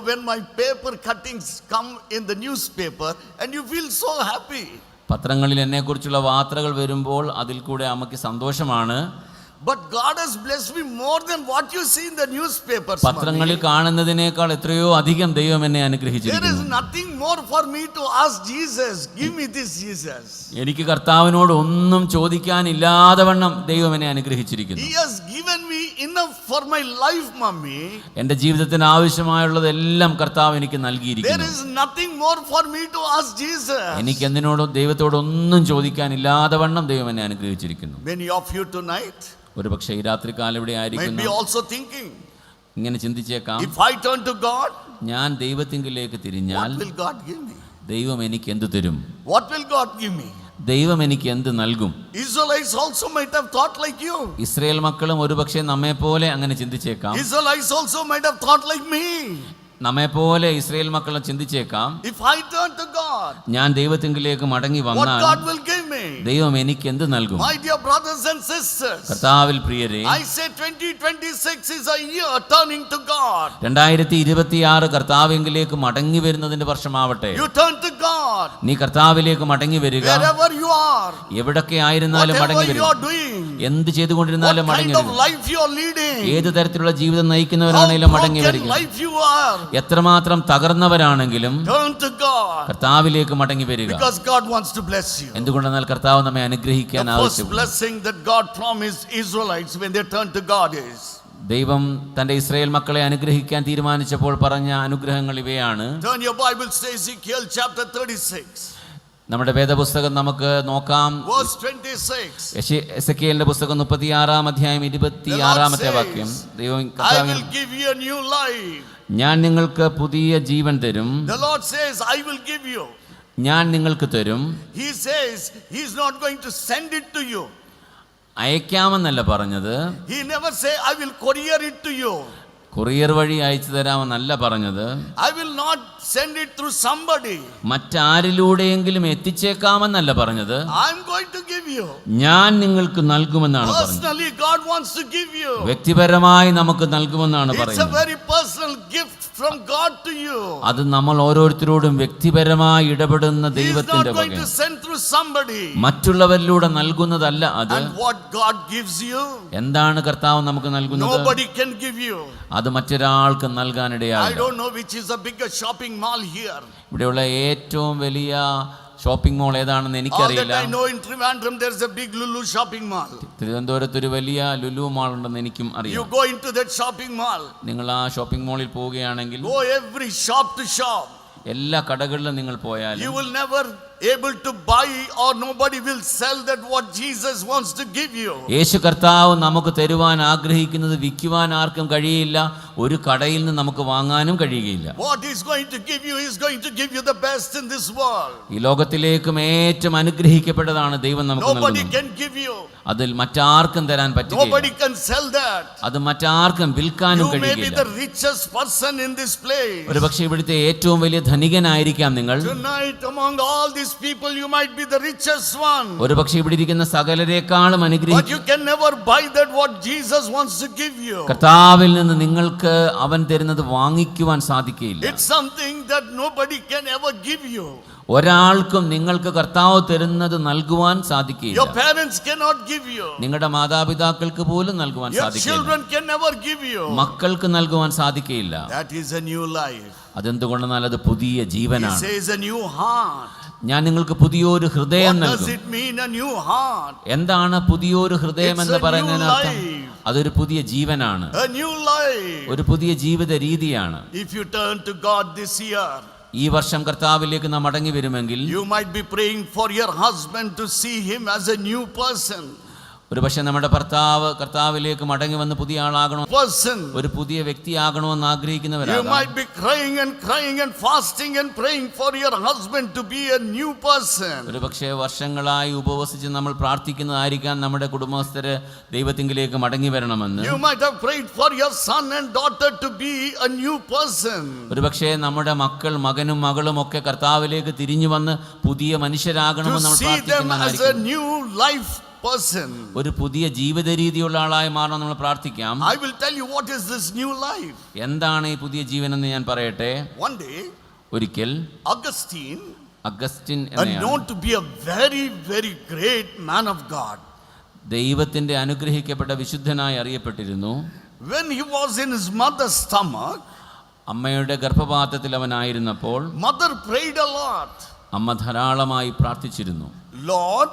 when my paper cuttings come in the newspaper, and you feel so happy. പത്രങ്ങളിൽ എന്നെക്കുറിച്ചുള്ള വാർത്തകൾ വരുമ്പോൾ അതിൽ കൂടെ അമ്മയ്ക്ക് സന്തോഷമാണ്. But God has blessed me more than what you see in the newspapers. പത്രങ്ങളിൽ കാണുന്നതിനേക്കാൾ എത്രയോ അധികം ദൈവം എന്നെ There is അനുഗ്രഹിച്ചിരിക്കുന്നു. nothing more for me to ask Jesus. Give me this, Jesus. എനിക്ക് കർത്താവിനോട് ഒന്നും ചോദിക്കാനില്ലാതെ വണ്ണം ദൈവം എന്നെ അനുഗ്രഹിച്ചിരിക്കുന്നു. He has given me enough for my life, mommy. എൻ്റെ ജീവിതത്തിന് ആവശ്യമായുള്ളതെല്ലാം കർത്താവ് എനിക്ക് There നൽകിയിരിക്കുന്നു. is nothing more for me to ask Jesus. എനിക്ക് എന്തിനോടും ദൈവത്തോടൊന്നും ചോദിക്കാനില്ലാതെ വണ്ണം ദൈവം എന്നെ അനുഗ്രഹിച്ചിരിക്കുന്നു. Many of you tonight ഒരു പക്ഷേ ഈ രാത്രികാലം ഇവിടെ might ആയിരിക്കുന്നു, be also thinking, ഇങ്ങനെ ചിന്തിച്ചേക്കാം, if I turn to God, ഞാൻ ദൈവത്തിങ്കിലേക്ക് തിരിഞ്ഞാൽ what will God give me? ദൈവം എനിക്ക് എന്ത് തരും? What will God give me? ദൈവം എനിക്ക് എന്ത് നൽകും? Israelites also might have thought like you. Israel മക്കളും ഒരു പക്ഷേ നമ്മെ പോലെ അങ്ങനെ ചിന്തിച്ചേക്കാം. Israelites also might have thought like me. നമ്മെ പോലെ ഇസ്രായേൽ മക്കളും ചിന്തിച്ചേക്കാം, If I turn to God, ഞാൻ ദൈവത്തിങ്കിലേക്ക് മടങ്ങി what വന്നാൽ God will give me? ദൈവം എനിക്ക് എന്ത് നൽകും? My dear brothers and sisters, കർത്താവിൽ പ്രിയരെ, I say 2026 is a year turning to God. 2026 കർത്താവിലേക്ക് മടങ്ങി വരുന്നതിന്റെ വർഷമാവട്ടെ. You turn to God. നീ കർത്താവിലേക്ക് മടങ്ങി വരിക. Wherever you are, എവിടൊക്കെ ആയിരുന്നാലും മടങ്ങി whatever you വരിക. are doing, എന്ത് ചെയ്തുകൊണ്ടിരുന്നാലും what മടങ്ങി kind of വരിക. life you are leading, ഏത് തരത്തിലുള്ള ജീവിതം നയിക്കുന്നവരാണെങ്കിലും how മടങ്ങി broken വരിക. life you are, എത്രമാത്രം തകർന്നവരാണെങ്കിലും turn to God. കർത്താവിലേക്ക് മടങ്ങി വരിക. Because God wants to bless you. എന്തുകൊണ്ടെന്നാൽ കർത്താവ് നമ്മെ അനുഗ്രഹിക്കാൻ The first ആവശ്യപ്പെടുന്നു. blessing that God promised Israelites when they turned to God is, ദൈവം തന്റെ ഇസ്രായേൽ മക്കളെ അനുഗ്രഹിക്കാൻ തീരുമാനിച്ചപ്പോൾ പറഞ്ഞ അനുഗ്രഹങ്ങൾ ഇവയാണ്. turn your Bibles to Ezekiel chapter 36. നമ്മുടെ വേദപുസ്തകം നമുക്ക് നോക്കാം. Verse 26. എസെക്കിയേലിന്റെ പുസ്തകം 36-ാം അധ്യായം 26-ാമത്തെ വാക്യം. ദൈവം I will give you a new life. ഞാൻ നിങ്ങൾക്ക് പുതിയ ജീവൻ തരും. The Lord says, I will give you. ഞാൻ നിങ്ങൾക്ക് തരും. He says He is not going to send it to you. അയക്കാമെന്നല്ല പറഞ്ഞത്. He never say, I will courier it to you. Courier വഴി അയച്ചു തരാമെന്നല്ല പറഞ്ഞത്. I will not send it through somebody. മറ്റാരിലൂടെയെങ്കിലും എത്തിച്ചേക്കാമെന്നല്ല പറഞ്ഞത്. I'm going to give you. ഞാൻ നിങ്ങൾക്ക് നൽകുമെന്നാണ് പറഞ്ഞത്. Personally, God wants to give you. വ്യക്തിപരമായി നമുക്ക് നൽകുമെന്നാണ് It's a പറയുന്നത്. very personal gift from God to you. അത് നമ്മൾ ഓരോരുത്തരോടും വ്യക്തിപരമായി ഇടപെടുന്ന He is not ദൈവത്തിന്റെ going to വകയാണ്. send through somebody. മറ്റുള്ളവരിലൂടെ നൽകുന്നതല്ല അത്. And what God gives you, എന്താണ് കർത്താവ് നമുക്ക് നൽകുന്നത്? nobody can give you. അത് മറ്റൊരാൾക്ക് I നൽകാനിടയാകില്ല. don't know which is the biggest shopping mall here. ഇവിടെയുള്ള ഏറ്റവും വലിയ ഷോപ്പിംഗ് മോൾ ഏതാണെന്ന് All that എനിക്കറിയില്ല. I know in Trivandrum there is a big Lulu shopping mall. തിരുവനന്തപുരത്ത് ഒരു വലിയ ലുലു മാൾ ഉണ്ടെന്ന് എനിക്കും You അറിയാം. go into that shopping mall, നിങ്ങൾ ആ ഷോപ്പിംഗ് മോളിൽ പോവുകയാണെങ്കിൽ go every shop to shop. എല്ലാ കടകളിലും നിങ്ങൾ You പോയാലും will never able to buy, or nobody will sell that what Jesus wants to give you. യേശു കർത്താവ് നമുക്ക് തരുവാൻ ആഗ്രഹിക്കുന്നത് വിൽക്കുവാൻ ആർക്കും കഴിയില്ല. ഒരു കടയിൽ നിന്ന് നമുക്ക് വാങ്ങാനും കഴിയുകയില്ല. What He's going to give you is going to give you the best in this world. ഈ ലോകത്തിലേക്കും ഏറ്റവും അനുഗ്രഹിക്കപ്പെട്ടതാണ് ദൈവം നമുക്ക് Nobody നൽകുന്നത്. can give you. അതിൽ മറ്റാർക്കും തരാൻ പറ്റില്ല. Nobody can sell that. അത് മറ്റാർക്കും വിൽക്കാനും You may be കഴിയില്ല. the richest person in this place. ഒരു പക്ഷേ ഇവിടുത്തെ ഏറ്റവും വലിയ ധനികനായിരിക്കാം നിങ്ങൾ. Tonight among all these people you might be the richest one. ഒരു പക്ഷേ ഇവിടെ ഇരിക്കുന്ന സകലരെക്കാളും But അനുഗ്രഹിക്കും. you can never buy that what Jesus wants to give you. കർത്താവിൽ നിന്ന് നിങ്ങൾക്ക് അവൻ തരുന്നത് വാങ്ങിക്കുവാൻ സാധിക്കുകയില്ല. It's something that nobody can ever give you. ഒരാൾക്കും നിങ്ങൾക്ക് കർത്താവ് തരുന്നത് നൽകുവാൻ സാധിക്കില്ല. Your parents cannot give you. നിങ്ങളുടെ മാതാപിതാക്കൾക്ക് പോലും നൽകുവാൻ Your സാധിക്കില്ല. children can never give you. മക്കൾക്ക് നൽകുവാൻ സാധിക്കില്ല. That is a new life. അതെന്തുകൊണ്ടെന്നാൽ അത് പുതിയ He ജീവനാണ്. says a new heart. ഞാൻ നിങ്ങൾക്ക് പുതിയൊരു ഹൃദയം What does നൽകും. it mean, a new heart? എന്താണ് പുതിയൊരു ഹൃദയം It's എന്ന് a new പറയുന്നതിനർത്ഥം? life. അതൊരു പുതിയ ജീവനാണ്. A new life. ഒരു പുതിയ ജീവിത രീതിയാണ്. If you turn to God this year, ഈ വർഷം കർത്താവിലേക്ക് നാം മടങ്ങി വരുമെങ്കിൽ you might be praying for your husband to see him as a new person. ഒരു പക്ഷെ നമ്മുടെ ഭർത്താവ് കർത്താവിലേക്ക് മടങ്ങി വന്ന് പുതിയ ആളാകണം, Person. ഒരു പുതിയ വ്യക്തിയാകണമെന്ന് You ആഗ്രഹിക്കുന്നവരാകാം. might be crying and fasting and praying for your husband to be a new person. ഒരു പക്ഷേ വർഷങ്ങളായി ഉപവസിച്ച് നമ്മൾ പ്രാർത്ഥിക്കുന്നതായിരിക്കാം നമ്മുടെ കുടുംബസ്ഥര് ദൈവത്തിങ്കിലേക്ക് മടങ്ങി വരണമെന്ന്. You might have prayed for your son and daughter to be a new person. ഒരു പക്ഷേ നമ്മുടെ മകനും മകളും ഒക്കെ കർത്താവിലേക്ക് തിരിഞ്ഞു വന്ന് പുതിയ To മനുഷ്യരാകണമെന്ന് നമ്മൾ see them as a പ്രാർത്ഥിക്കുന്നതായിരിക്കും. new life person. ഒരു പുതിയ ജീവിത രീതിയുള്ള ആളായി മാറണം നമ്മൾ പ്രാർത്ഥിക്കാം. I will tell you what is this new life. എന്താണ് ഈ പുതിയ ജീവൻ എന്ന് ഞാൻ പറയട്ടെ. One day, ഒരിക്കൽ Augustine, Augustine known to be a very, very great man of God, ദൈവത്തിന്റെ അനുഗ്രഹിക്കപ്പെട്ട വിശുദ്ധനായി അറിയപ്പെട്ടിരുന്നു. when he was in his mother's stomach, അമ്മയുടെ ഗർഭപാത്രത്തിൽ അവനായിരുന്നപ്പോൾ mother prayed a lot. അമ്മ ധാരാളമായി പ്രാർത്ഥിച്ചിരുന്നു. Lord,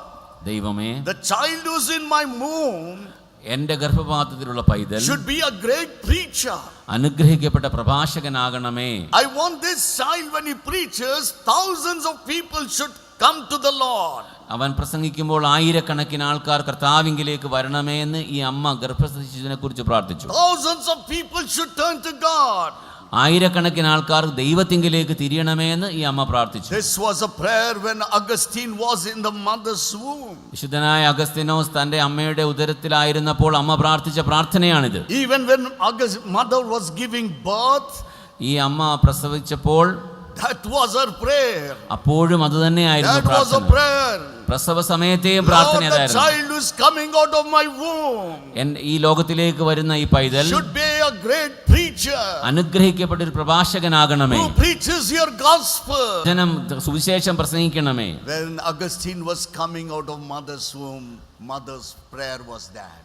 ദൈവമേ, the child who's in my womb എന്റെ ഗർഭപാത്രത്തിലുള്ള പൈതൽ should be a great preacher. അനുഗ്രഹിക്കപ്പെട്ട പ്രഭാഷകനാകണമേ. I want this child, when he preaches, thousands of people should come to the Lord. അവൻ പ്രസംഗിക്കുമ്പോൾ ആയിരക്കണക്കിന് ആൾക്കാർ കർത്താവിങ്കിലേക്ക് വരണമേ എന്ന് ഈ അമ്മ ഗർഭശിശുവിനെ കുറിച്ച് പ്രാർത്ഥിച്ചു. Thousands of people should turn to God. ആയിരക്കണക്കിന് ആൾക്കാർ ദൈവത്തിങ്കിലേക്ക് തിരിയണമേ എന്ന് ഈ അമ്മ പ്രാർത്ഥിച്ചു. This was a prayer when Augustine was in the mother's womb. വിശുദ്ധനായ അഗസ്തീനോസ് തന്റെ അമ്മയുടെ ഉദരത്തിലായിരുന്നപ്പോൾ അമ്മ പ്രാർത്ഥിച്ച പ്രാർത്ഥനയാണിത്. Even when mother was giving birth, ഈ അമ്മ പ്രസവിച്ചപ്പോൾ That was her prayer. അപ്പോഴും അത് തന്നെയായിരുന്നു That was a പ്രാർത്ഥന. prayer. പ്രസവ സമയത്തെയും Lord, പ്രാർത്ഥന the അതായിരുന്നു. child who is coming out of my womb ഈ ലോകത്തിലേക്ക് വരുന്ന ഈ പൈതൽ should be a great preacher അനുഗ്രഹിക്കപ്പെട്ട ഒരു പ്രഭാഷകനാകണമേ. who preaches your gospel. ജനം സുവിശേഷം പ്രസംഗിക്കണമേ. When Augustine was coming out of mother's womb, mother's prayer was that.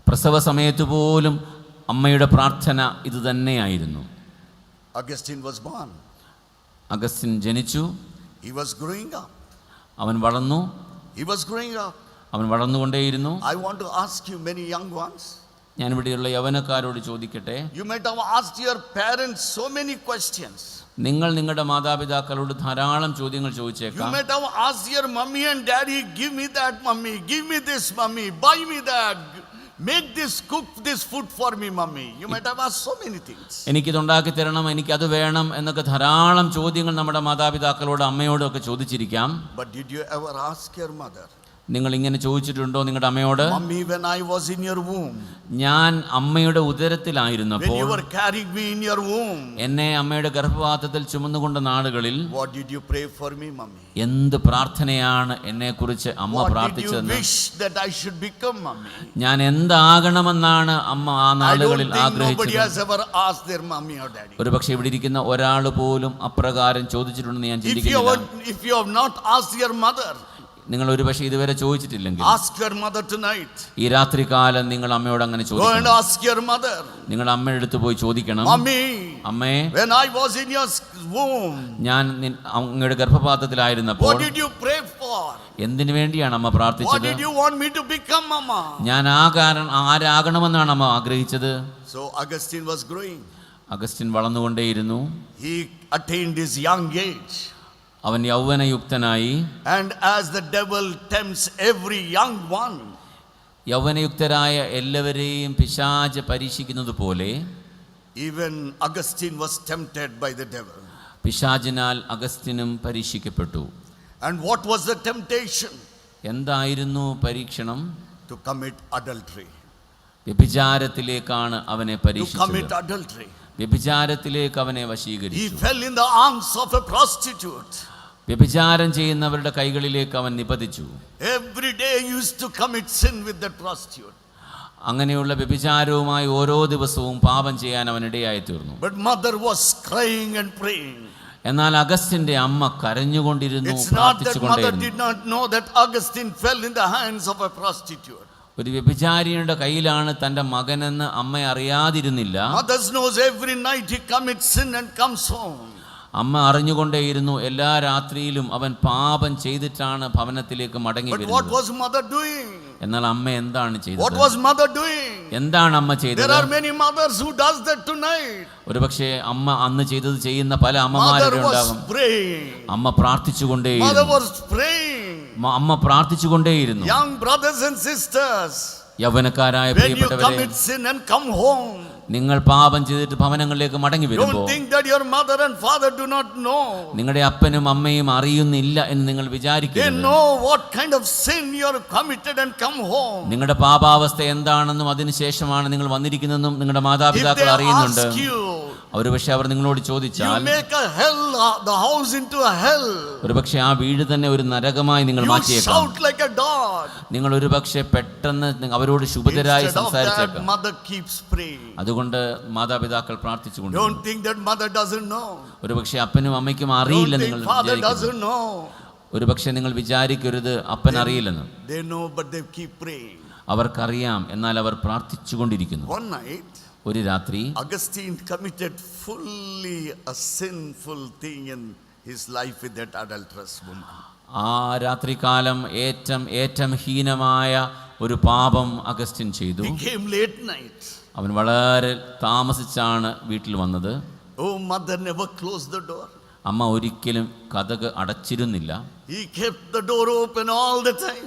പ്രസവ സമയത്ത് പോലും അമ്മയുടെ പ്രാർത്ഥന ഇത് തന്നെയായിരുന്നു. Augustine was born. അഗസ്റ്റിൻ ജനിച്ചു. He was growing up. അവൻ വളർന്നു. He was growing up. അവൻ വളർന്നുകൊണ്ടേയിരുന്നു. I want to ask you, many young ones. ഞാൻ ഇവിടെയുള്ള യൗവനക്കാരോട് ചോദിക്കട്ടെ, You might have asked your parents so many questions. നിങ്ങൾ നിങ്ങളുടെ മാതാപിതാക്കളോട് ധാരാളം ചോദ്യങ്ങൾ You ചോദിച്ചേക്കാം. might have asked your mummy and daddy, give me that mummy, give me this mummy, buy me that, make this, cook this food for me mummy. You might have asked so many things. എനിക്കിതുണ്ടാക്കി തരണം, എനിക്കത് വേണം എന്നൊക്കെ ധാരാളം ചോദ്യങ്ങൾ നമ്മുടെ മാതാപിതാക്കളോട് അമ്മയോടും ഒക്കെ ചോദിച്ചിരിക്കാം. But did you ever ask your mother, നിങ്ങൾ ഇങ്ങനെ ചോദിച്ചിട്ടുണ്ടോ നിങ്ങളുടെ അമ്മയോട്? Mummy, when I was in your womb, ഞാൻ അമ്മയുടെ when ഉദരത്തിലായിരുന്നപ്പോൾ, you were carrying me in your womb, എന്നെ അമ്മയുടെ ഗർഭപാത്രത്തിൽ ചുമന്നുകൊണ്ട നാളുകളിൽ what did you pray for me mummy? എന്ത് പ്രാർത്ഥനയാണ് എന്നെക്കുറിച്ച് അമ്മ What did you പ്രാർത്ഥിച്ചതെന്ന്, wish that I should become mummy? ഞാൻ എന്താകണമെന്നാണ് അമ്മ ആ I don't നാളുകളിൽ think nobody ആഗ്രഹിച്ചത്. has ever asked their mummy or daddy. ഒരു പക്ഷെ ഇവിടെ ഇരിക്കുന്ന ഒരാൾ പോലും അപ്രകാരം ചോദിച്ചിട്ടുണ്ടെന്ന് ഞാൻ If ചിന്തിക്കുന്നില്ല. you have not asked your mother, നിങ്ങൾ ഒരു പക്ഷെ ഇതുവരെ ചോദിച്ചിട്ടില്ലെങ്കിൽ ask your mother tonight. ഈ രാത്രികാലം നിങ്ങൾ അമ്മയോട് അങ്ങനെ Go and ചോദിക്കണം. ask your mother, നിങ്ങൾ അമ്മയുടെ അടുത്ത് പോയി ചോദിക്കണം, Mummy, അമ്മേ, when I was in your womb, ഞാൻ അങ്ങയുടെ ഗർഭപാത്രത്തിലായിരുന്നപ്പോൾ what did you pray for? എന്തിനു വേണ്ടിയാണ് അമ്മ What പ്രാർത്ഥിച്ചത്? did you want me to become, Mama? ഞാൻ ആരാകണമെന്നാണ് അമ്മ ആഗ്രഹിച്ചത്? So Augustine was growing. Augustine വളർന്നുകൊണ്ടേയിരുന്നു. He attained his young age. അവൻ യൗവനയുക്തനായി. And as the devil tempts every young one, യൗവനയുക്തരായ എല്ലാവരെയും പിശാച് പരീക്ഷിക്കുന്നത് പോലെ even Augustine was tempted by the devil. പിശാചിനാൽ അഗസ്റ്റിനും പരീക്ഷിക്കപ്പെട്ടു. And what was the temptation? എന്തായിരുന്നു പരീക്ഷണം? To commit adultery. വ്യഭിചാരത്തിലേക്കാണ് അവനെ To പരീക്ഷിച്ചത്. commit adultery. വ്യഭിചാരത്തിലേക്ക് അവനെ He വശീകരിച്ചു. fell in the arms of a prostitute. വ്യഭിചാരം ചെയ്യുന്നവരുടെ കൈകളിലേക്ക് അവൻ നിപതിച്ചു. Every day he used to commit sin with that prostitute. അങ്ങനെയുള്ള വ്യഭിചാരവുമായി ഓരോ ദിവസവും പാപം ചെയ്യാൻ അവൻ ഇടയായി തീർന്നു. But mother was crying and praying. എന്നാൽ അഗസ്റ്റിന്റെ അമ്മ കരഞ്ഞുകൊണ്ടിരുന്നു, It's not that mother പ്രാർത്ഥിച്ചുകൊണ്ടേയിരുന്നു. did not know that Augustine fell in the hands of a prostitute. ഒരു വ്യഭിചാരിയുടെ കയ്യിലാണ് തന്റെ മകനെന്ന് അമ്മ അറിയാതിരുന്നില്ല. Mother knows every night he commits sin and comes home. അമ്മ അറിഞ്ഞുകൊണ്ടേയിരുന്നു എല്ലാ രാത്രിയിലും അവൻ പാപം ചെയ്തിട്ടാണ് ഭവനത്തിലേക്ക് മടങ്ങി But what വരുന്നത്. was mother doing? എന്നാൽ അമ്മ എന്താണ് What ചെയ്തത്? was mother doing? എന്താണ് അമ്മ There ചെയ്തത്? are many mothers who does that tonight. ഒരുപക്ഷെ അമ്മ അന്ന് ചെയ്തത് ചെയ്യുന്ന പല Mother അമ്മമാരുടെ was ഉണ്ടാകും. praying. അമ്മ Mother പ്രാർത്ഥിച്ചുകൊണ്ടേയിരുന്നു. was praying. അമ്മ പ്രാർത്ഥിച്ചുകൊണ്ടേയിരുന്നു. Young brothers and sisters, യൗവനക്കാരായ when you പ്രിയപ്പെട്ടവരെ, commit sin and come home, നിങ്ങൾ പാപം ചെയ്തിട്ട് ഭവനങ്ങളിലേക്ക് മടങ്ങി വരുമ്പോൾ don't think that your mother and father do not know. നിങ്ങളുടെ അപ്പനും അമ്മയും അറിയുന്നില്ല എന്ന് നിങ്ങൾ They വിചാരിക്കരുത്. know what kind of sin you are committed and come home. നിങ്ങളുടെ പാപാവസ്ഥ എന്താണെന്നും അതിനുശേഷമാണ് നിങ്ങൾ വന്നിരിക്കുന്നതെന്നും നിങ്ങളുടെ If മാതാപിതാക്കൾ they അറിയുന്നുണ്ട്. ask you, ഒരു പക്ഷെ അവർ നിങ്ങളോട് you ചോദിച്ചാൽ make a hell, the house into a hell. ഒരു പക്ഷെ ആ വീട് തന്നെ ഒരു നരകമായി നിങ്ങൾ You മാറ്റിയേക്കാം. shout like a dog. നിങ്ങൾ ഒരു പക്ഷെ പെട്ടെന്ന് അവരോട് ശുഭതരായി Instead of that, സംസാരിച്ചേക്കാം. mother keeps praying. അതുകൊണ്ട് മാതാപിതാക്കൾ പ്രാർത്ഥിച്ചുകൊണ്ട് Don't think that mother doesn't know. ഒരു പക്ഷെ അപ്പനും അമ്മയ്ക്കും അറിയില്ല Don't നിങ്ങൾ think father വിചാരിക്കുന്നു. doesn't know. ഒരു പക്ഷെ നിങ്ങൾ വിചാരിക്കരുത് അപ്പൻ അറിയില്ലെന്ന്. They know, but they keep praying. അവർക്കറിയാം, എന്നാൽ അവർ പ്രാർത്ഥിച്ചുകൊണ്ടിരിക്കുന്നു. One night, ഒരു രാത്രി Augustine committed fully a sinful thing in his life with that adulterous woman. ആ രാത്രികാലം ഏറ്റവും ഹീനമായ ഒരു പാപം അഗസ്റ്റിൻ ചെയ്തു. He came late night. അവൻ വളരെ താമസിച്ചാണ് വീട്ടിൽ വന്നത്. Oh, mother never closed the door. അമ്മ ഒരിക്കലും കതക് അടച്ചിരുന്നില്ല. He kept the door open all the time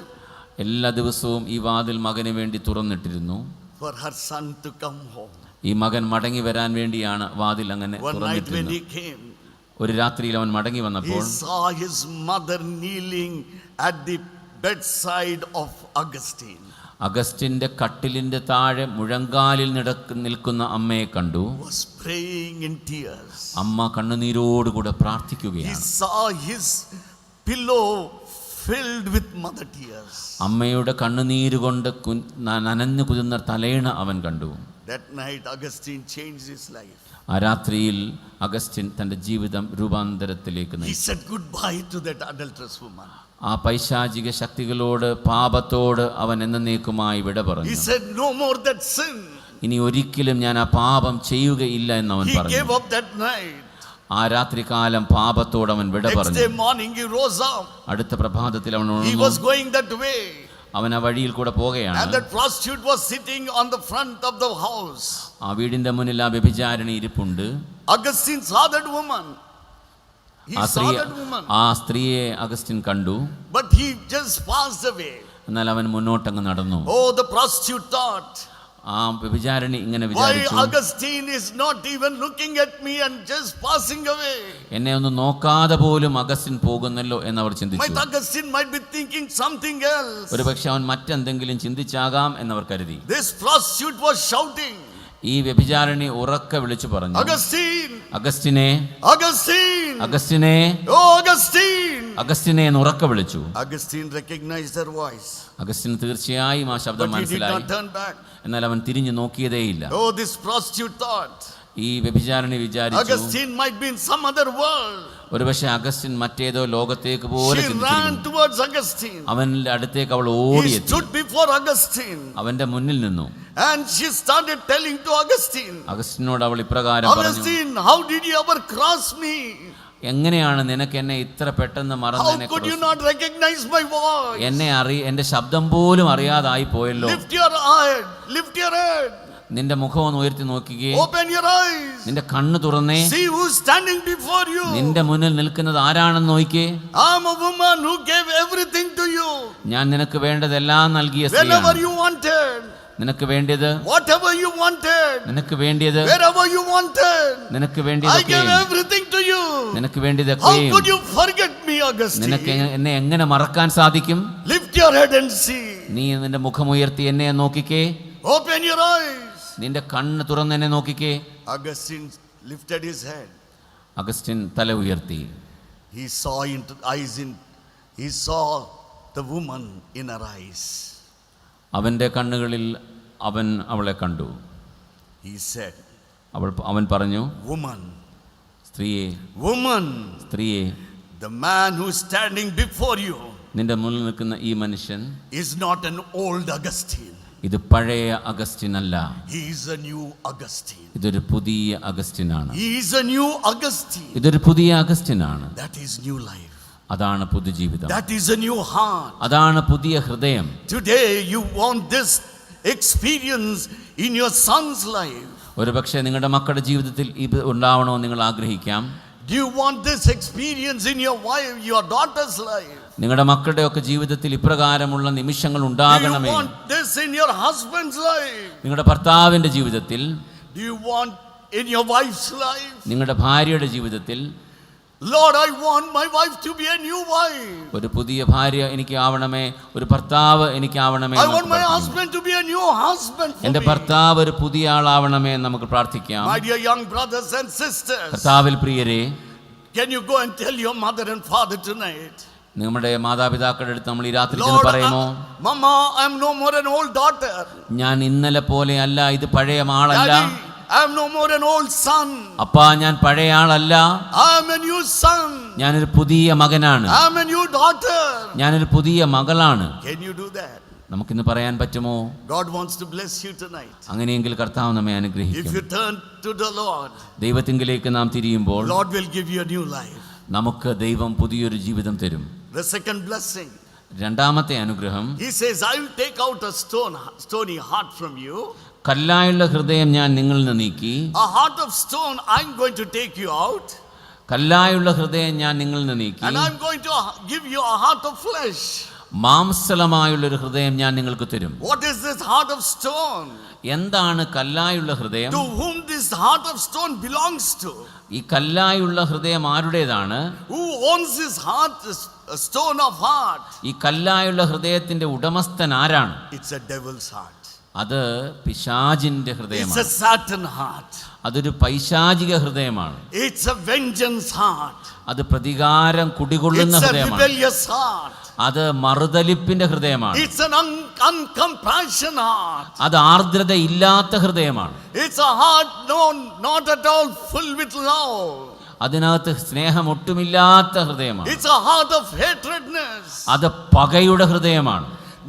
എല്ലാ ദിവസവും ഈ വാതിൽ മകന് വേണ്ടി തുറന്നിട്ടിരുന്നു. for her son to come home. ഈ മകൻ മടങ്ങി വരാൻ വേണ്ടിയാണ് വാതിൽ അങ്ങനെ One night when തുറന്നിട്ടിരുന്നത്. he came, ഒരു രാത്രിയിൽ അവൻ മടങ്ങി he വന്നപ്പോൾ saw his mother kneeling at the bedside of Augustine. അഗസ്റ്റിന്റെ കട്ടിലിന്റെ താഴെ മുഴങ്കാലിൽ നിൽക്കുന്ന അമ്മയെ കണ്ടു. Was praying in tears. അമ്മ കണ്ണുനീരോടുകൂടെ He പ്രാർത്ഥിക്കുകയാണ്. saw his pillow filled with mother tears. അമ്മയുടെ കണ്ണുനീര് കൊണ്ട് നനഞ്ഞു കുതിർന്ന തലയിണ അവൻ കണ്ടു. That night Augustine changed his life. ആ രാത്രിയിൽ അഗസ്റ്റിൻ തൻ്റെ ജീവിതം രൂപാന്തരത്തിലേക്ക് He നയിച്ചു. said goodbye to that adulterous woman. ആ പൈശാചിക ശക്തികളോട്, പാപത്തോട് അവൻ എന്നേക്കുമായി വിട He പറഞ്ഞു. said no more that sin. ഇനി ഒരിക്കലും ഞാൻ ആ പാപം ചെയ്യുകയില്ല എന്നവൻ He പറഞ്ഞു. gave up that night. ആ രാത്രികാലം പാപത്തോട് അവൻ വിട Next പറഞ്ഞു. day morning he rose up. അടുത്ത പ്രഭാതത്തിൽ അവൻ He ഉണർന്നു. was going that way. അവൻ ആ വഴിയിൽ കൂടെ And പോകുകയാണ്. that prostitute was sitting on the front of the house. ആ വീടിന്റെ മുന്നിൽ ആ വ്യഭിചാരിണി ഇരിപ്പുണ്ട്. Augustine saw that woman. He ആ saw that woman. സ്ത്രീയെ അഗസ്റ്റിൻ കണ്ടു. But he just passed away. എന്നാൽ അവൻ മുന്നോട്ടങ്ങ് നടന്നു. Oh, the prostitute thought, ആ വ്യഭിചാരിണി ഇങ്ങനെ why വിചാരിച്ചു, Augustine is not even looking at me and just passing away. എന്നെ ഒന്ന് നോക്കാതെ പോലും അഗസ്റ്റിൻ പോകുന്നല്ലോ എന്നവർ ചിന്തിച്ചു. Might Augustine might be thinking something else. ഒരു പക്ഷെ അവൻ മറ്റെന്തെങ്കിലും ചിന്തിച്ചാകാം എന്നവർ കരുതി. This prostitute was shouting, ഈ വ്യഭിചാരിണി ഉറക്കെ വിളിച്ചു പറഞ്ഞു, Augustine, അഗസ്റ്റിനെ, Augustine, അഗസ്റ്റിനെ, oh Augustine. അഗസ്റ്റിനെ എന്ന് ഉറക്കെ വിളിച്ചു. Augustine recognized her voice, Augustine തീർച്ചയായും ആ ശബ്ദം but he did മനസ്സിലായി. not turn back. എന്നാൽ അവൻ തിരിഞ്ഞു നോക്കിയതേയില്ല. Oh, this prostitute thought, ഈ വ്യഭിചാരിണി വിചാരിച്ചു, Augustine might be in some other world. ഒരുപക്ഷെ അഗസ്റ്റിൻ മറ്റേതോ ലോകത്തേക്ക് പോലെ She ran ചിന്തിച്ചിരുന്നു. towards Augustine. അവന്റെ അടുത്തേക്ക് അവൾ He ഓടിയെത്തി. stood before Augustine അവന്റെ മുന്നിൽ നിന്നു. and she started telling to Augustine, അഗസ്റ്റിനോട് അവൾ ഇപ്രകാരം പറഞ്ഞു, Augustine, how did you ever cross me? എങ്ങനെയാണ് നിനക്ക് എന്നെ ഇത്ര പെട്ടെന്ന് How മറന്നതിനെ could you not recognize my voice? എന്റെ ശബ്ദം പോലും അറിയാതായി പോയല്ലോ. Lift your head, lift your head, നിന്റെ മുഖം ഒന്ന് ഉയർത്തി നോക്കിക്കേ, open your eyes, നിന്റെ കണ്ണ് തുറന്നേ, see who's standing before you. നിന്റെ മുന്നിൽ നിൽക്കുന്നത് ആരാണെന്ന് നോക്കിക്കേ. I'm a woman who gave everything to you. ഞാൻ നിനക്ക് വേണ്ടതെല്ലാം നൽകിയ Whenever സ്ത്രീയാണ്. you wanted, നിനക്ക് വേണ്ടിയത്, whatever you wanted, നിനക്ക് വേണ്ടിയത്, wherever you wanted, നിനക്ക് I വേണ്ടിയതൊക്കെ, gave everything to you. നിനക്ക് How വേണ്ടിയതൊക്കെയും. could you forget me, നിനക്ക് Augustine? എന്നെ എങ്ങനെ മറക്കാൻ സാധിക്കും? Lift your head and see. നീ നിന്റെ മുഖമുയർത്തി എന്നെ നോക്കിക്കേ, Open your eyes. നിന്റെ കണ്ണ് തുറന്ന് എന്നെ നോക്കിക്കേ. Augustine lifted his head. Augustine തല ഉയർത്തി. He saw he saw the woman in her eyes. അവന്റെ കണ്ണുകളിൽ അവൻ അവളെ കണ്ടു. He said, അവൻ പറഞ്ഞു, woman, സ്ത്രീയെ, woman, സ്ത്രീയെ, the man who is standing before you നിന്റെ മുന്നിൽ നിൽക്കുന്ന ഈ മനുഷ്യൻ is not an old Augustine. ഇത് പഴയ അഗസ്റ്റിൻ അല്ല, He is a new Augustine. ഇതൊരു പുതിയ അഗസ്റ്റിനാണ്. He is a new Augustine. ഇതൊരു പുതിയ അഗസ്റ്റിനാണ്. That is new life. അതാണ് പുതുജീവിതം. That is a new heart. അതാണ് പുതിയ ഹൃദയം. Today you want this experience in your son's life. ഒരു പക്ഷേ നിങ്ങളുടെ മക്കളുടെ ജീവിതത്തിൽ ഇത് ഉണ്ടാവണമെന്ന് നിങ്ങൾ ആഗ്രഹിക്കാം. Do you want this experience in your daughter's life? നിങ്ങളുടെ മക്കളുടെയൊക്കെ ജീവിതത്തിൽ ഇപ്രകാരമുള്ള നിമിഷങ്ങൾ Do you ഉണ്ടാകണമേ. want this in your husband's life? നിങ്ങളുടെ ഭർത്താവിന്റെ ജീവിതത്തിൽ, Do you want in your wife's life? നിങ്ങളുടെ ഭാര്യയുടെ ജീവിതത്തിൽ, Lord, I want my wife to be a new wife. ഒരു പുതിയ ഭാര്യ എനിക്ക് ആവണമേ, ഒരു ഭർത്താവ് എനിക്ക് ആവണമേ. I want my husband to be a new husband for എന്റെ me. ഭർത്താവ് ഒരു പുതിയ ആളാവണമേ എന്ന് നമുക്ക് പ്രാർത്ഥിക്കാം. My dear young brothers and sisters, കർത്താവിൽ പ്രിയരെ, can you go and tell your mother and father tonight? നമ്മുടെ മാതാപിതാക്കളുടെ അടുത്ത് നമ്മൾ ഈ രാത്രി ചെന്ന് Lord, പറയുമോ, Mama, I am no more an old daughter. ഞാൻ ഇന്നലെ പോലെ അല്ല, ഇത് പഴയ ആളല്ല. Daddy, I am no more an old son. അപ്പാ, ഞാൻ പഴയ ആളല്ല, I am a new son. ഞാനൊരു പുതിയ മകനാണ്, I am a new daughter. ഞാനൊരു പുതിയ മകളാണ്. Can you do that? നമുക്കിന്ന് പറയാൻ പറ്റുമോ? God wants to bless you tonight. അങ്ങനെയെങ്കിൽ കർത്താവ് നമ്മെ If അനുഗ്രഹിക്കും. you turn to the Lord, ദൈവത്തിങ്കിലേക്ക് നാം തിരിയുമ്പോൾ Lord will give you a new life. നമുക്ക് ദൈവം പുതിയൊരു ജീവിതം തരും. The second blessing, രണ്ടാമത്തെ അനുഗ്രഹം, He says, I will take out a stony heart from you. കല്ലായുള്ള ഹൃദയം ഞാൻ നിങ്ങളിൽ നിന്ന് നീക്കി. A heart of stone, I'm going to take you out. കല്ലായുള്ള ഹൃദയം ഞാൻ നിങ്ങളിൽ നിന്ന് നീക്കി. And I'm going to give you a heart of flesh. മാംസളമായുള്ളൊരു ഹൃദയം ഞാൻ നിങ്ങൾക്ക് തരും. What is this heart of stone? എന്താണ് കല്ലായുള്ള ഹൃദയം? To whom this heart of stone belongs to? ഈ കല്ലായുള്ള ഹൃദയം ആരുടേതാണ്? Who owns this heart stone of heart. ഈ കല്ലായുള്ള ഹൃദയത്തിന്റെ ഉടമസ്ഥൻ ആരാണ്? It's a devil's heart. അത് പിശാചിന്റെ It's ഹൃദയമാണ്. a Satan heart. അതൊരു പൈശാചിക ഹൃദയമാണ്. It's a vengeance heart. അത് പ്രതികാരം കുടികൊള്ളുന്ന It's a ഹൃദയമാണ്. rebellious heart. അത് മറുതലിപ്പിന്റെ ഹൃദയമാണ്. It's an uncompassion heart. അത് ആർദ്രത ഇല്ലാത്ത ഹൃദയമാണ്. It's a heart not at all full with love. അതിനകത്ത് സ്നേഹം ഒട്ടുമില്ലാത്ത ഹൃദയമാണ്. It's a heart of hatredness. അത് പകയുടെ ഹൃദയമാണ്.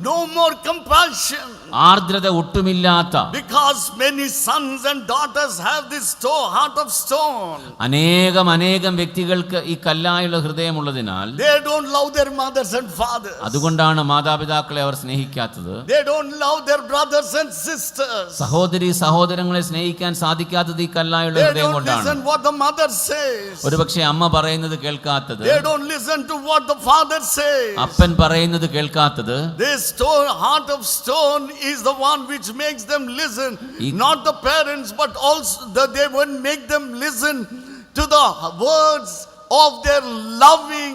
No more compassion. ആർദ്രത ഒട്ടുമില്ലാത്ത. Because many sons and daughters have this heart of stone. അനേകം വ്യക്തികൾക്ക് ഈ കല്ലായുള്ള ഹൃദയമുള്ളതിനാൽ They don't love their mothers and fathers. അതുകൊണ്ടാണ് മാതാപിതാക്കളെ അവർ സ്നേഹിക്കാത്തത്. They don't love their brothers and sisters. സഹോദരങ്ങളെ സ്നേഹിക്കാൻ സാധിക്കാത്തത് ഈ കല്ലായുള്ള They ഹൃദയം don't കൊണ്ടാണ്. listen what the mother says. ഒരുപക്ഷെ അമ്മ പറയുന്നത് കേൾക്കാത്തത്, They don't listen to what the father says. അപ്പൻ പറയുന്നത് കേൾക്കാത്തത്. This heart of stone is the one which makes them listen, not the parents, but also they won't make them listen to the words of their loving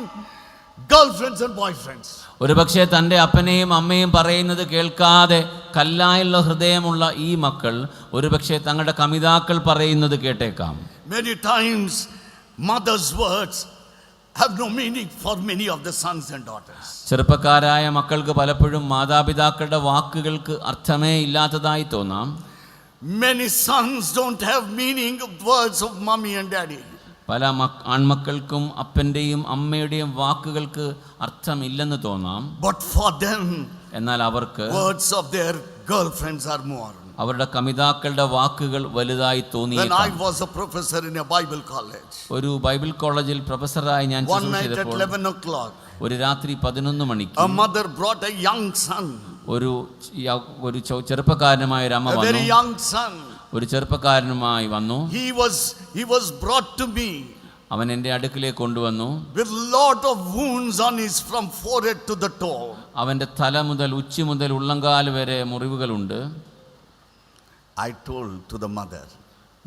girlfriends and boyfriends. ഒരുപക്ഷെ തൻ്റെ അപ്പനെയും അമ്മയും പറയുന്നത് കേൾക്കാതെ കല്ലായുള്ള ഹൃദയമുള്ള ഈ മക്കൾ ഒരുപക്ഷെ തങ്ങളുടെ കമിതാക്കൾ പറയുന്നത് കേട്ടേക്കാം. Many times mother's words have no meaning for many of the sons and daughters. ചെറുപ്പക്കാരായ മക്കൾക്ക് പലപ്പോഴും മാതാപിതാക്കളുടെ വാക്കുകൾക്ക് അർത്ഥമേ ഇല്ലാത്തതായി തോന്നാം. Many sons don't have meaning of words of mommy and daddy. പല ആൺമക്കൾക്കും അപ്പൻ്റെയും അമ്മയുടെയും വാക്കുകൾക്ക് അർത്ഥമില്ലെന്ന് തോന്നാം. But for them, എന്നാൽ അവർക്ക് words of their girlfriends are more. അവരുടെ കമിതാക്കളുടെ വാക്കുകൾ വലുതായി When I തോന്നിയേക്കാം. was a professor in a Bible college, ഒരു ബൈബിൾ കോളേജിൽ പ്രൊഫസറായി ഞാൻ one night at ചെയ്തപ്പോൾ 11 o'clock, ഒരു രാത്രി 11 മണിക്ക് a mother brought a young son, ഒരു ചെറുപ്പക്കാരനുമായ ഒരു അമ്മ a very വന്നു. young son. ഒരു ചെറുപ്പക്കാരനുമായി വന്നു. He was brought to me അവൻ എൻ്റെ അടുക്കിലേക്ക് കൊണ്ടുവന്നു. with lot of wounds on his from forehead to the toe. അവൻ്റെ തല മുതൽ ഉച്ചി മുതൽ ഉള്ളങ്കാൽ വരെ മുറിവുകളുണ്ട്. I told to the mother,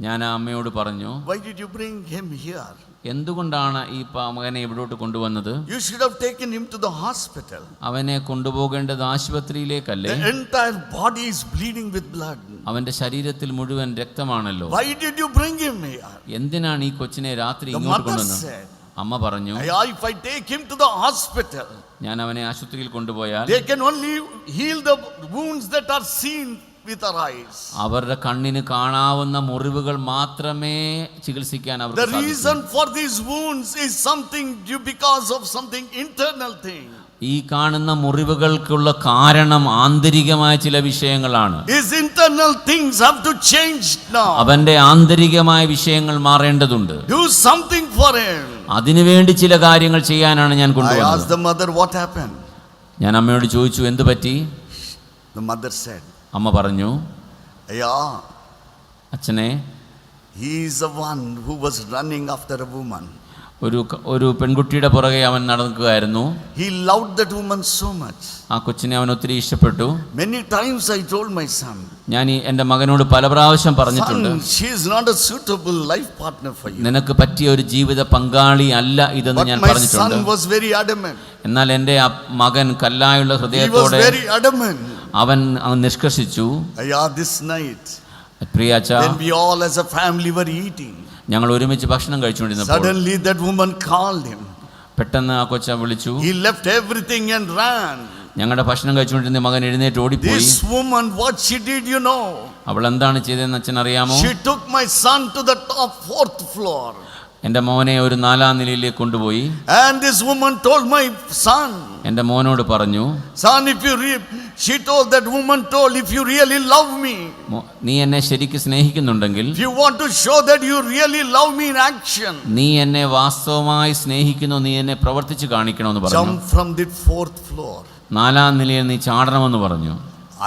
ഞാൻ ആ അമ്മയോട് പറഞ്ഞു, why did you bring him here? എന്തുകൊണ്ടാണ് ഈ മകനെ ഇവിടോട്ട് കൊണ്ടുവന്നത്? You should have taken him to the hospital. അവനെ കൊണ്ടുപോകേണ്ടത് ആശുപത്രിയിലേക്കല്ലേ? The entire body is bleeding with blood. അവന്റെ ശരീരത്തിൽ മുഴുവൻ രക്തമാണല്ലോ. Why did you bring him here? എന്തിനാണ് ഈ കൊച്ചിനെ രാത്രി The ഇങ്ങോട്ട് mother കൊണ്ടുവന്നത്? said, അമ്മ പറഞ്ഞു, if I take him to the hospital, ഞാൻ അവനെ ആശുപത്രിയിൽ കൊണ്ടുപോയാൽ they can only heal the wounds that are seen with our eyes. അവരുടെ കണ്ണിന് കാണാവുന്ന മുറിവുകൾ മാത്രമേ ചികിത്സിക്കാൻ അവർക്ക് The reason for these wounds is something due because of something internal thing. ഈ കാണുന്ന മുറിവുകൾക്കുള്ള കാരണം ആന്തരികമായ ചില വിഷയങ്ങളാണ്. His internal things have to change now. അവന്റെ ആന്തരികമായ വിഷയങ്ങൾ മാറേണ്ടതുണ്ട്. Do something for him. അതിനുവേണ്ടി ചില കാര്യങ്ങൾ ചെയ്യാനാണ് ഞാൻ I കൊണ്ടുവന്നത്. asked the mother what happened. ഞാൻ അമ്മയോട് ചോദിച്ചു, എന്ത് പറ്റി? The mother said, അമ്മ പറഞ്ഞു, അച്ഛനെ, he is the one who was running after a woman. ഒരു പെൺകുട്ടിയുടെ പുറകെ അവൻ നടക്കുകയായിരുന്നു. He loved that woman so much. ആ കൊച്ചിനെ അവൻ ഒത്തിരി ഇഷ്ടപ്പെട്ടു. Many times I told my son, ഞാൻ എൻ്റെ മകനോട് പല പ്രാവശ്യം പറഞ്ഞിട്ടുണ്ട്, son, she is not a suitable life partner for you. നിനക്ക് പറ്റിയ ഒരു ജീവിത പങ്കാളി അല്ല ഇതെന്ന് ഞാൻ But my പറഞ്ഞിട്ടുണ്ട്. son was very adamant. എന്നാൽ എൻ്റെ മകൻ കല്ലായുള്ള He was ഹൃദയത്തോടെ very adamant. അവൻ നിഷ്കർഷിച്ചു. This night, പ്രിയ അച്ഛാ, when we all as a family were eating, ഞങ്ങൾ ഒരുമിച്ച് ഭക്ഷണം കഴിച്ചുകൊണ്ടിരുന്നപ്പോൾ suddenly that woman called him. പെട്ടെന്ന് ആ കൊച്ച വിളിച്ചു. He left everything and ran. ഞങ്ങളുടെ ഭക്ഷണം കഴിച്ചുകൊണ്ടിരുന്ന മകൻ എഴുന്നേറ്റ് ഓടിപ്പോയി. This woman, what she did, you know? അവൾ എന്താണ് ചെയ്തതെന്ന് അച്ഛൻ അറിയാമോ? She took my son to the top 4th floor. എൻ്റെ മോനെ ഒരു 4ാം നിലയിലേക്ക് കൊണ്ടുപോയി. And this woman told my son, എൻ്റെ മോനോട് പറഞ്ഞു, son, she told that woman told, if you really love me, നീ എന്നെ ശരിക്ക് സ്നേഹിക്കുന്നുണ്ടെങ്കിൽ, if you want to show that you really love me in action, നീ എന്നെ വാസ്തവമായി സ്നേഹിക്കുന്നു, നീ എന്നെ പ്രവർത്തിച്ച് കാണിക്കണമെന്ന് പറഞ്ഞു. jump from the 4th floor. 4ാം നിലയിൽ നീ ചാടണമെന്ന് പറഞ്ഞു.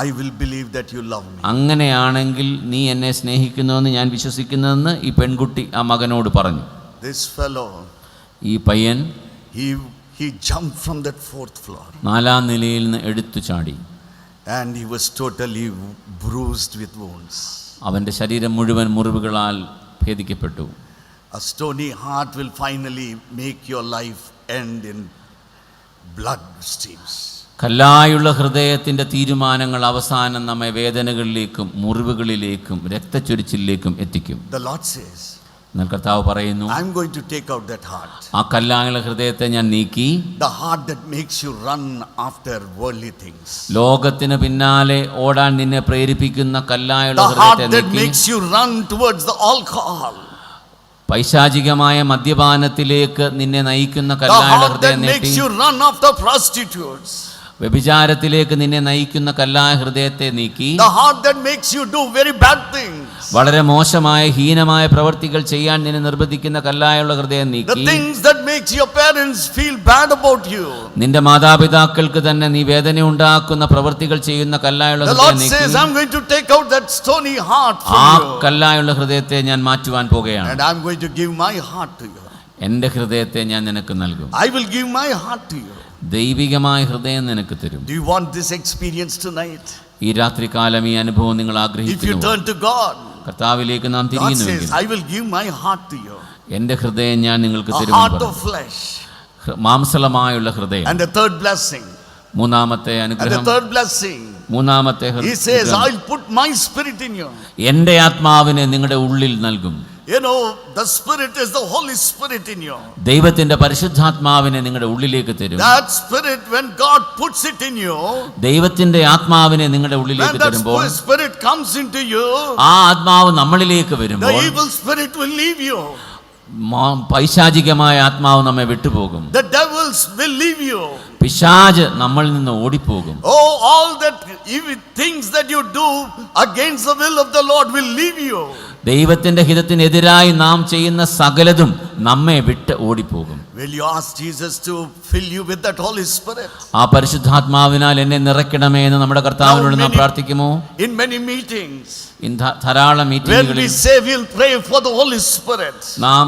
I will believe that you love me. അങ്ങനെയാണെങ്കിൽ നീ എന്നെ സ്നേഹിക്കുന്നുവെന്ന് ഞാൻ വിശ്വസിക്കുന്നുവെന്ന് ഈ പെൺകുട്ടി ആ മകനോട് പറഞ്ഞു. This fellow, ഈ പയ്യൻ he jumped from that 4th floor. 4ാം നിലയിൽ നിന്ന് എടുത്തു ചാടി. And he was totally bruised with wounds. അവൻ്റെ ശരീരം മുഴുവൻ മുറിവുകളാൽ ഭേദിക്കപ്പെട്ടു. A stony heart will finally make your life end in blood streams. കല്ലായുള്ള ഹൃദയത്തിൻ്റെ തീരുമാനങ്ങൾ അവസാനം നമ്മെ വേദനകളിലേക്കും മുറിവുകളിലേക്കും രക്തച്ചൊരിച്ചിലേക്കും എത്തിക്കും. The Lord says, എന്നാൽ കർത്താവ് പറയുന്നു, I'm going to take out that heart. ആ കല്ലായുള്ള ഹൃദയത്തെ ഞാൻ നീക്കി, The heart that makes you run after worldly things. ലോകത്തിന് പിന്നാലെ ഓടാൻ നിന്നെ പ്രേരിപ്പിക്കുന്ന കല്ലായുള്ള The heart ഹൃദയത്തെ that നീക്കി, makes you run towards the alcohol. പൈശാചികമായ മദ്യപാനത്തിലേക്ക് നിന്നെ നയിക്കുന്ന The കല്ലായുള്ള heart that ഹൃദയം makes നീട്ടി, you run after prostitutes. വ്യഭിചാരത്തിലേക്ക് നിന്നെ നയിക്കുന്ന കല്ലായ ഹൃദയത്തെ നീക്കി, The heart that makes you do very bad things. വളരെ മോശമായ ഹീനമായ പ്രവൃത്തികൾ ചെയ്യാൻ നിന്നെ നിർബന്ധിക്കുന്ന കല്ലായുള്ള ഹൃദയം The നീക്കി, things that makes your parents feel bad about you. നിന്റെ മാതാപിതാക്കൾക്ക് തന്നെ നീ വേദന ഉണ്ടാക്കുന്ന പ്രവൃത്തികൾ ചെയ്യുന്ന കല്ലായുള്ള The ഹൃദയം Lord നീക്കി, says, I'm going to take out that stony heart ആ from you. കല്ലായുള്ള ഹൃദയത്തെ ഞാൻ മാറ്റുവാൻ പോകുകയാണ്. And I'm going to give my heart to you. എൻ്റെ ഹൃദയത്തെ ഞാൻ നിനക്ക് നൽകും. I will give my heart to you. ദൈവികമായ ഹൃദയം നിനക്ക് തരും. Do you want this experience tonight? ഈ രാത്രികാലം ഈ അനുഭവം നിങ്ങൾ If you ആഗ്രഹിക്കുന്നു, turn to God, കർത്താവിലേക്ക് നാം God തിരിയുന്നുവെങ്കിൽ, says, I will give my heart to you. എൻ്റെ ഹൃദയം ഞാൻ നിങ്ങൾക്ക് A തരും. heart of flesh. മാംസളമായുള്ള ഹൃദയം. And the third blessing. മൂന്നാമത്തെ And the അനുഗ്രഹം, third blessing. മൂന്നാമത്തെ He says, അനുഗ്രഹം, I'll put my spirit in you. എൻ്റെ ആത്മാവിനെ നിങ്ങളുടെ ഉള്ളിൽ നൽകും. You know, the Spirit is the Holy Spirit in you. ദൈവത്തിന്റെ പരിശുദ്ധാത്മാവിനെ നിങ്ങളുടെ ഉള്ളിലേക്ക് തരും. That Spirit, when God puts it in you, ദൈവത്തിന്റെ ആത്മാവിനെ നിങ്ങളുടെ when ഉള്ളിലേക്ക് that തരുമ്പോൾ, Spirit comes into you, ആ ആത്മാവ് നമ്മളിലേക്ക് the വരുമ്പോൾ, evil spirit will leave you. പൈശാചികമായ ആത്മാവ് നമ്മെ വിട്ടുപോകും. The devils will leave you. പിശാച് നമ്മളിൽ നിന്ന് ഓടിപ്പോകും. Oh, all that evil things that you do against the will of the Lord will leave you. ദൈവത്തിന്റെ ഹിതത്തിനെതിരായി നാം ചെയ്യുന്ന സകലതും നമ്മെ വിട്ട് ഓടിപ്പോകും. Will you ask Jesus to fill you with that Holy Spirit? ആ പരിശുദ്ധാത്മാവിനാൽ എന്നെ നിറയ്ക്കണമേ എന്ന് നമ്മുടെ കർത്താവിനോട് നാം പ്രാർത്ഥിക്കുമോ? In many meetings, ധാരാളം when we മീറ്റിങ്ങുകളിൽ say we'll pray for the Holy Spirit, നാം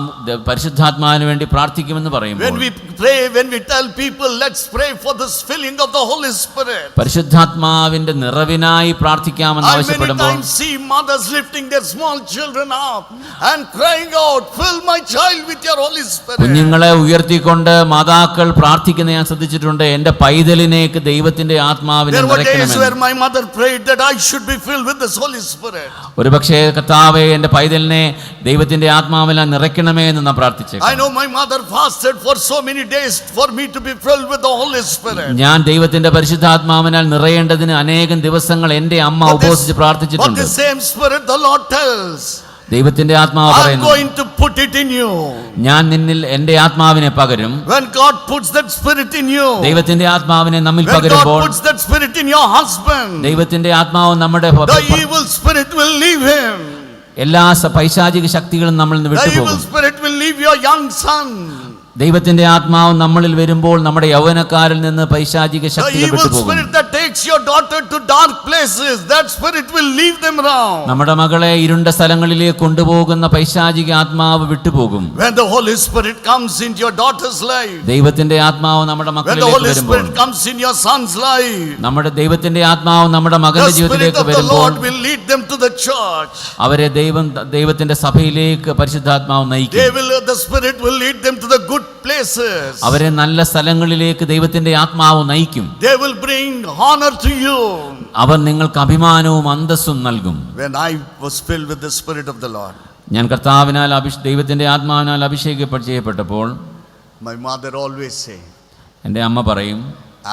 പരിശുദ്ധാത്മാവിന് വേണ്ടി പ്രാർത്ഥിക്കുമെന്ന് പറയുമ്പോൾ, when we pray, when we tell people, let's pray for this filling of the Holy Spirit, പരിശുദ്ധാത്മാവിന്റെ നിറവിനായി പ്രാർത്ഥിക്കാമെന്ന് I many ആവശ്യപ്പെടുമ്പോൾ, times see mothers lifting their small children up and crying out, fill my child with your Holy Spirit. കുഞ്ഞുങ്ങളെ ഉയർത്തിക്കൊണ്ട് മാതാക്കൾ പ്രാർത്ഥിക്കുന്ന ഞാൻ ശ്രദ്ധിച്ചിട്ടുണ്ട്. എന്റെ പൈതലിനേക്ക് ദൈവത്തിന്റെ ആത്മാവിനെ There were days where നിറയ്ക്കണമെന്ന്. my mother prayed that I should be filled with this Holy Spirit. ഒരു പക്ഷേ കർത്താവേ എന്റെ പൈതലിനെ ദൈവത്തിന്റെ ആത്മാവിനാൽ നിറയ്ക്കണമേ എന്ന് നാം പ്രാർത്ഥിച്ചേക്കാം. I know my mother fasted for so many days for me to be filled with the Holy Spirit. ഞാൻ ദൈവത്തിന്റെ പരിശുദ്ധാത്മാവിനാൽ നിറയേണ്ടതിന് അനേകം ദിവസങ്ങൾ എന്റെ അമ്മ ഉപവസിച്ച് But പ്രാർത്ഥിച്ചിട്ടുണ്ട്. the same Spirit the Lord tells, ദൈവത്തിന്റെ ആത്മാവ് I'm പറയുന്നു, going to put it in you. ഞാൻ നിന്നിൽ എന്റെ ആത്മാവിനെ പകരും. When God puts that Spirit in you, ദൈവത്തിന്റെ ആത്മാവിനെ നമ്മിൽ when God പകരുമ്പോൾ, puts that Spirit in your husband, ദൈവത്തിന്റെ ആത്മാവ് നമ്മുടെ the evil spirit will leave him. എല്ലാ പൈശാചിക ശക്തികളും നമ്മളിൽ നിന്ന് The evil വിട്ടുപോകും. spirit will leave your young son. ദൈവത്തിന്റെ ആത്മാവ് നമ്മളിൽ വരുമ്പോൾ നമ്മുടെ യൗവനക്കാരിൽ നിന്ന് പൈശാചിക The ശക്തികൾ evil വിട്ടുപോകും. spirit that takes your daughter to dark places, that spirit will leave them around. നമ്മുടെ മകളെ ഇരുണ്ട സ്ഥലങ്ങളിലേക്ക് കൊണ്ടുപോകുന്ന പൈശാചിക ആത്മാവ് വിട്ടുപോകും. When the Holy Spirit comes into your daughter's life, ദൈവത്തിന്റെ ആത്മാവ് നമ്മുടെ when the മക്കളിലേക്ക് Holy വരുമ്പോൾ, Spirit comes in your son's life, നമ്മുടെ ദൈവത്തിന്റെ ആത്മാവ് നമ്മുടെ the മകന്റെ Spirit ജീവിതത്തിലേക്ക് of the വരുമ്പോൾ, Lord will lead them to the church. അവരെ ദൈവത്തിന്റെ സഭയിലേക്ക് പരിശുദ്ധാത്മാവ് നയിക്കും. The Spirit will lead them to the good places. അവരെ നല്ല സ്ഥലങ്ങളിലേക്ക് ദൈവത്തിന്റെ ആത്മാവ് നയിക്കും. They will bring honor to you. അവർ നിങ്ങൾക്ക് അഭിമാനവും അന്തസ്സും നൽകും. When I was filled with the Spirit of the Lord, ഞാൻ കർത്താവിനാൽ ദൈവത്തിന്റെ ആത്മാവിനാൽ ചെയ്യപ്പെട്ടപ്പോൾ my mother always say, എൻ്റെ അമ്മ പറയും,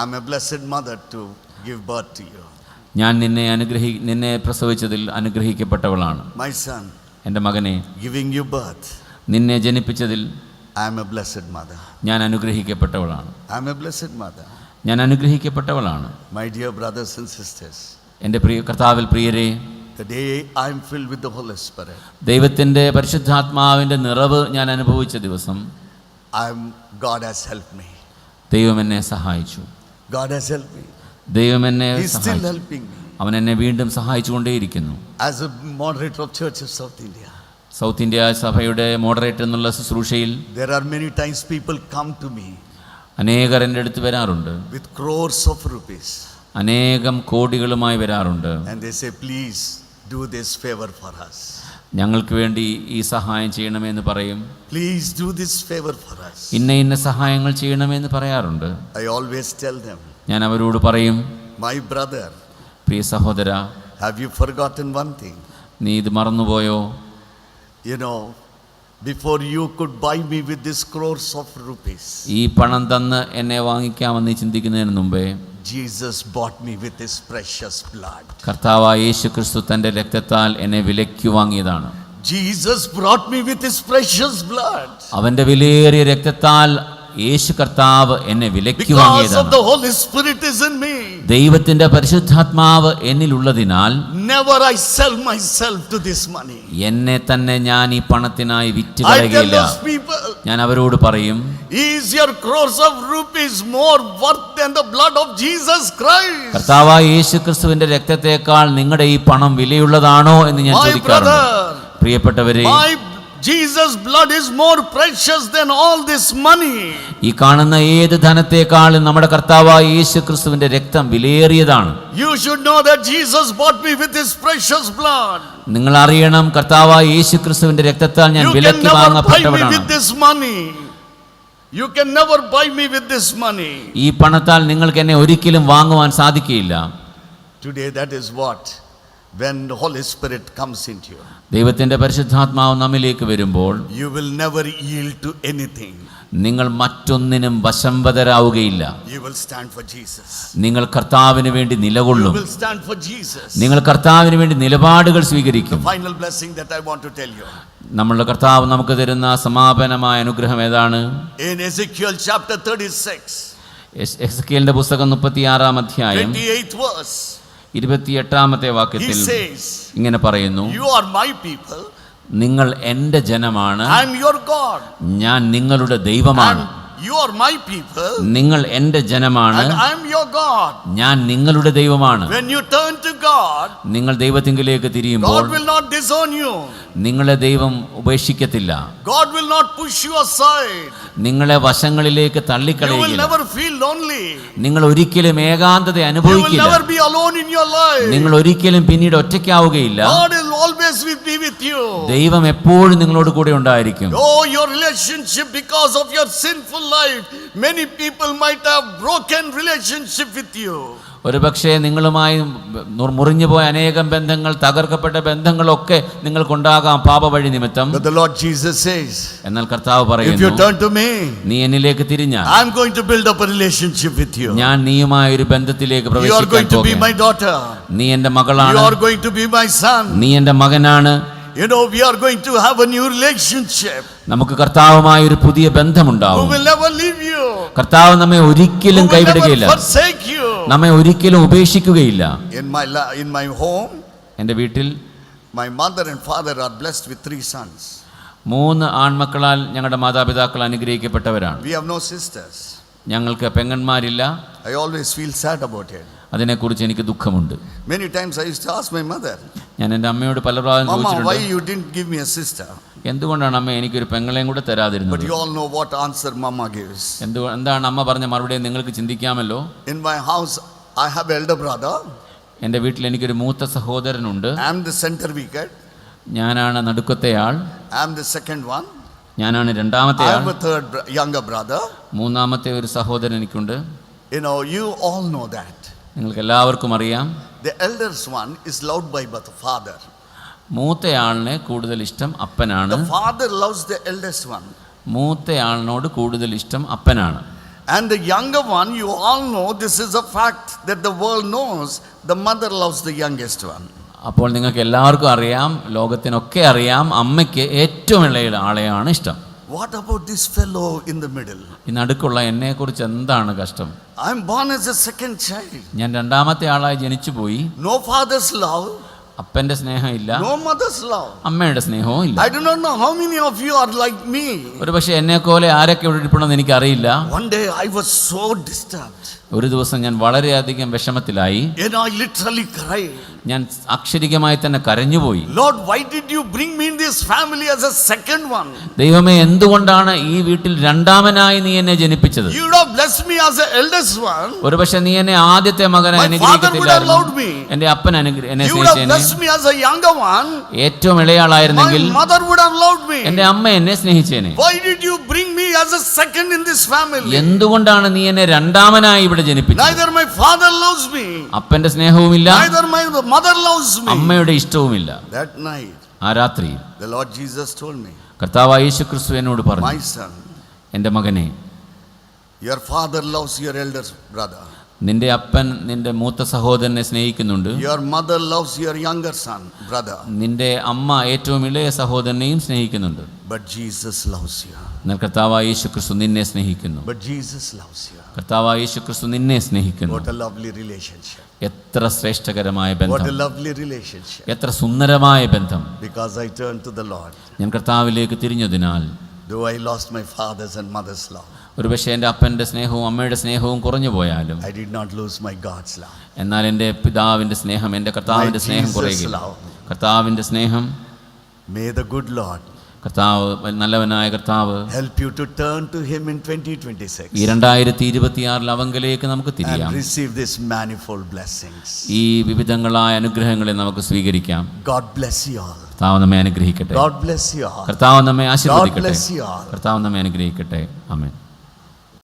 I'm a blessed mother to give birth to you. ഞാൻ നിന്നെ പ്രസവിച്ചതിൽ അനുഗ്രഹിക്കപ്പെട്ടവളാണ്. My son, എൻ്റെ മകനെ, giving you birth, നിന്നെ ജനിപ്പിച്ചതിൽ I'm a blessed mother. ഞാൻ അനുഗ്രഹിക്കപ്പെട്ടവളാണ്. I'm a blessed mother. ഞാൻ അനുഗ്രഹിക്കപ്പെട്ടവളാണ്. My dear brothers and sisters, എൻ്റെ കർത്താവിൽ പ്രിയരെ, the day I'm filled with the Holy Spirit, ദൈവത്തിൻ്റെ പരിശുദ്ധാത്മാവിൻ്റെ നിറവ് ഞാൻ അനുഭവിച്ച ദിവസം, God has helped me. ദൈവം എന്നെ സഹായിച്ചു. God has helped me. ദൈവം എന്നെ He's still സഹായിച്ചു. helping me. അവൻ എന്നെ വീണ്ടും സഹായിച്ചുകൊണ്ടേയിരിക്കുന്നു. As a moderator of Church of South India, south India സഭയുടെ മോഡറേറ്റർ എന്നുള്ള ശുശ്രൂഷയിൽ there are many times people come to me അനേകർ എൻ്റെ അടുത്ത് വരാറുണ്ട്. with crores of rupees. അനേകം കോടികളുമായി വരാറുണ്ട്. And they say, please do this favor for us. ഞങ്ങൾക്ക് വേണ്ടി ഈ സഹായം ചെയ്യണമെന്ന് പറയും. Please do this favor for us. ഇന്ന സഹായങ്ങൾ ചെയ്യണമെന്ന് പറയാറുണ്ട്. I always tell them, ഞാൻ അവരോട് പറയും, my brother, പ്രിയ സഹോദര, have you forgotten one thing? നീ ഇത് മറന്നുപോയോ? You know, before you could buy me with this crores of rupees, ഈ പണം തന്ന് എന്നെ വാങ്ങിക്കാമെന്ന് ചിന്തിക്കുന്നതിന് മുമ്പേ Jesus bought me with his precious blood. കർത്താവായ യേശുക്രിസ്തു തൻ്റെ രക്തത്താൽ എന്നെ വിലയ്ക്ക് വാങ്ങിയതാണ്. Jesus brought me with his precious blood. അവന്റെ വിലയേറിയ രക്തത്താൽ യേശു കർത്താവ് എന്നെ വിലയ്ക്ക് Because of വാങ്ങിയതാണ്. the Holy Spirit is in me. ദൈവത്തിന്റെ പരിശുദ്ധാത്മാവ് എന്നിലുള്ളതിനാൽ Never I sell myself to this money. എന്നെ തന്നെ ഞാൻ ഈ പണത്തിനായി വിറ്റ് I tell കളയുകയില്ല. those people, ഞാൻ അവരോട് പറയും, is your crores of rupees more worth than the blood of Jesus Christ? കർത്താവായ യേശുക്രിസ്തുവിന്റെ രക്തത്തെക്കാൾ നിങ്ങളുടെ ഈ പണം വിലയുള്ളതാണോ എന്ന് ഞാൻ My ചോദിക്കാറുണ്ട്. brother, പ്രിയപ്പെട്ടവരെ, my Jesus' blood is more precious than all this money. ഈ കാണുന്ന ഏത് ധനത്തെക്കാളും നമ്മുടെ കർത്താവായ യേശുക്രിസ്തുവിന്റെ രക്തം വിലയേറിയതാണ്. You should know that Jesus bought me with his precious blood. നിങ്ങൾ അറിയണം, കർത്താവായ യേശുക്രിസ്തുവിന്റെ രക്തത്താൽ ഞാൻ You can വിലയ്ക്ക് never buy me വാങ്ങപ്പെട്ടവനാണ്. with this money. You can never buy me with this money. ഈ പണത്താൽ നിങ്ങൾക്ക് എന്നെ ഒരിക്കലും വാങ്ങുവാൻ സാധിക്കുകയില്ല. Today that is what, when the Holy Spirit comes into you, ദൈവത്തിന്റെ പരിശുദ്ധാത്മാവ് നമ്മിലേക്ക് വരുമ്പോൾ you will never yield to anything. നിങ്ങൾ മറ്റൊന്നിനും വശംവദരാവുകയില്ല. You will stand for Jesus. നിങ്ങൾ കർത്താവിന് വേണ്ടി You നിലകൊള്ളും. will stand for Jesus. നിങ്ങൾ കർത്താവിന് വേണ്ടി നിലപാടുകൾ സ്വീകരിക്കും. The final blessing that I want to tell you. നമ്മളുടെ കർത്താവ് നമുക്ക് തരുന്ന സമാപനമായ അനുഗ്രഹം ഏതാണ്? In Ezekiel chapter 36, എസെക്കിയേലിന്റെ പുസ്തകം 36-ാം അധ്യായം 28th verse, 28-ാമത്തെ he വാക്യത്തിൽ says, ഇങ്ങനെ പറയുന്നു, you are my people, നിങ്ങൾ എൻ്റെ ജനമാണ്, I am your God. ഞാൻ നിങ്ങളുടെ ദൈവമാണ്. And you are my people, നിങ്ങൾ എൻ്റെ ജനമാണ്, and I am your God. ഞാൻ നിങ്ങളുടെ ദൈവമാണ്. When you turn to God, നിങ്ങൾ ദൈവത്തിങ്കിലേക്ക് തിരിയുമ്പോൾ God will not disown you. നിങ്ങളെ ദൈവം ഉപേക്ഷിക്കത്തില്ല. God will not push you aside. നിങ്ങളെ വശങ്ങളിലേക്ക് You will തള്ളിക്കളയുകയില്ല. never feel lonely. നിങ്ങൾ ഒരിക്കലും ഏകാന്തത You will അനുഭവിക്കില്ല. never be alone in your life. നിങ്ങൾ ഒരിക്കലും പിന്നീട് ഒറ്റയ്ക്കാവുകയില്ല. God will always be with you. ദൈവം എപ്പോഴും നിങ്ങളോട് കൂടെ ഉണ്ടായിരിക്കും. Oh, your relationship, because of your sinful life, many people might have broken relationship with you. ഒരുപക്ഷെ നിങ്ങളുമായി മുറിഞ്ഞുപോയ അനേകം ബന്ധങ്ങൾ, തകർക്കപ്പെട്ട ബന്ധങ്ങളൊക്കെ നിങ്ങൾക്കുണ്ടാകാം പാപവഴി നിമിത്തം. But the Lord Jesus says, എന്നാൽ കർത്താവ് if you പറയുന്നു, turn to me, നീ എന്നിലേക്ക് തിരിഞ്ഞാൽ I'm going to build up a relationship with you. ഞാൻ നീയുമായ ഒരു ബന്ധത്തിലേക്ക് You are പ്രവേശിക്കാൻ going to be my പോകുന്നു. daughter. നീ എൻ്റെ You മകളാണ്, are going to be my son. നീ എൻ്റെ മകനാണ്. You know, we are going to have a new relationship. നമുക്ക് കർത്താവുമായ ഒരു പുതിയ Who ബന്ധമുണ്ടാവും. will never leave you. കർത്താവ് നമ്മെ ഒരിക്കലും Who will കൈവിടുകയില്ല, never forsake you. നമ്മെ ഒരിക്കലും ഉപേക്ഷിക്കുകയില്ല. In my home, എൻ്റെ വീട്ടിൽ my mother and father are blessed with 3 sons. 3 ആൺമക്കളാൽ ഞങ്ങളുടെ മാതാപിതാക്കൾ അനുഗ്രഹിക്കപ്പെട്ടവരാണ്. We have no sisters. ഞങ്ങൾക്ക് പെങ്ങന്മാരില്ല. I always feel sad about it. അതിനെക്കുറിച്ച് എനിക്ക് ദുഃഖമുണ്ട്. Many times I used to ask my mother, ഞാൻ എൻ്റെ അമ്മയോട് പല പ്രാവശ്യം Mama, why ചോദിച്ചിട്ടുണ്ട്, you didn't give me a sister? എന്തുകൊണ്ടാണ് അമ്മ എനിക്കൊരു പെങ്ങളെയും കൂടെ But തരാതിരുന്നത്? you all know what answer Mama gives. എന്താണ് അമ്മ പറഞ്ഞ മറുപടി നിങ്ങൾക്ക് ചിന്തിക്കാമല്ലോ. In my house, I have elder brother. എൻ്റെ വീട്ടിൽ എനിക്കൊരു മൂത്ത സഹോദരനുണ്ട്. I am the center wicket. ഞാനാണ് നടുക്കത്തെ ആൾ. I am the second one. ഞാനാണ് രണ്ടാമത്തെ I all. have a third younger brother. മൂന്നാമത്തെ ഒരു സഹോദരൻ എനിക്കുണ്ട്. You know, you all know that. നിങ്ങൾക്ക് എല്ലാവർക്കും അറിയാം, The eldest one is loved by the father. മൂത്തയാളിനെ കൂടുതൽ ഇഷ്ടം അപ്പനാണ്. The father loves the eldest one. മൂത്തയാളിനോട് കൂടുതൽ ഇഷ്ടം അപ്പനാണ്. And the younger one, you all know, this is a fact that the world knows, the mother loves the youngest one. അപ്പോൾ നിങ്ങൾക്ക് എല്ലാവർക്കും അറിയാം, ലോകത്തിനൊക്കെ അറിയാം, അമ്മയ്ക്ക് ഏറ്റവും ഇളയ ആളെയാണ് ഇഷ്ടം. What about this fellow in the middle? ഈ നടുക്കുള്ള എന്നെക്കുറിച്ച് എന്താണ് കഷ്ടം? I am born as a second child. ഞാൻ രണ്ടാമത്തെ ആളായി ജനിച്ചു പോയി. No father's love, അപ്പന്റെ സ്നേഹം ഇല്ല, no mother's love. അമ്മയുടെ സ്നേഹവും ഇല്ല. I do not know how many of you are like me. ഒരു പക്ഷെ എന്നെ പോലെ ആരൊക്കെ ഇവിടെ ഇരിപ്പണമെന്ന് എനിക്കറിയില്ല. One day I was so disturbed. ഒരു ദിവസം ഞാൻ വളരെയധികം വിഷമത്തിലായി. And I literally cried. ഞാൻ അക്ഷരികമായി തന്നെ കരഞ്ഞുപോയി. Lord, why did you bring me in this family as a second one? ദൈവമേ, എന്തുകൊണ്ടാണ് ഈ വീട്ടിൽ രണ്ടാമനായി നീ എന്നെ ജനിപ്പിച്ചത്? You would have blessed me as the eldest one. ഒരുപക്ഷെ നീ എന്നെ ആദ്യത്തെ മകനായി അനുഗ്രഹിക്കത്തില്ലായിരുന്നു. എന്റെ അപ്പൻ എന്നെ You would have blessed me as a younger one. ഏറ്റവും ഇളയാളായിരുന്നെങ്കിൽ My mother would have loved me. എന്റെ അമ്മ എന്നെ സ്നേഹിച്ചേനെ. Why did you bring me as a second in this family? എന്തുകൊണ്ടാണ് നീ എന്നെ രണ്ടാമനായി ഇവിടെ ജനിപ്പിച്ചത്? Neither my father loves me. അപ്പന്റെ സ്നേഹവുമില്ല, Neither my mother loves me. അമ്മയുടെ ഇഷ്ടവുമില്ല. That night, ആ രാത്രി the Lord Jesus told me, കർത്താവായ യേശുക്രിസ്തു എന്നോട് പറഞ്ഞു, my son, എൻ്റെ മകനെ, your father loves your elder brother. നിന്റെ അപ്പൻ നിന്റെ മൂത്ത സഹോദരനെ സ്നേഹിക്കുന്നുണ്ട്. Your mother loves your younger son, brother. നിന്റെ അമ്മ ഏറ്റവും ഇളയ സഹോദരനെയും സ്നേഹിക്കുന്നുണ്ട്. But Jesus loves you. എന്നാൽ കർത്താവായ യേശുക്രിസ്തു നിന്നെ സ്നേഹിക്കുന്നു. But Jesus loves you. കർത്താവായ യേശുക്രിസ്തു നിന്നെ സ്നേഹിക്കുന്നു. What a lovely relationship. എത്ര ശ്രേഷ്ഠകരമായ What ബന്ധം, a lovely relationship. എത്ര സുന്ദരമായ ബന്ധം. Because I turned to the Lord. ഞാൻ കർത്താവിലേക്ക് തിരിഞ്ഞതിനാൽ, Though I lost my father's and mother's love, ഒരുപക്ഷെ എൻ്റെ അപ്പൻ്റെ സ്നേഹവും അമ്മയുടെ സ്നേഹവും കുറഞ്ഞു പോയാലും I did not lose my God's love. എന്നാൽ എൻ്റെ പിതാവിൻ്റെ സ്നേഹം, എൻ്റെ കർത്താവിൻ്റെ സ്നേഹം കുറയുകയില്ല. കർത്താവിൻ്റെ സ്നേഹം, May the good Lord കർത്താവ്, നല്ലവനായ കർത്താവ് help you to turn to Him in 2026 ഈ 2026 അവങ്കലേക്ക് നമുക്ക് തിരിയാം. and receive these manifold blessings. ഈ വിവിധങ്ങളായ അനുഗ്രഹങ്ങളെ നമുക്ക് സ്വീകരിക്കാം. God bless you all. കർത്താവ് നമ്മെ അനുഗ്രഹിക്കട്ടെ. God bless you all. കർത്താവ് നമ്മെ ആശീർവദിക്കട്ടെ. God bless you all. കർത്താവ് നമ്മെ അനുഗ്രഹിക്കട്ടെ. ആമേൻ.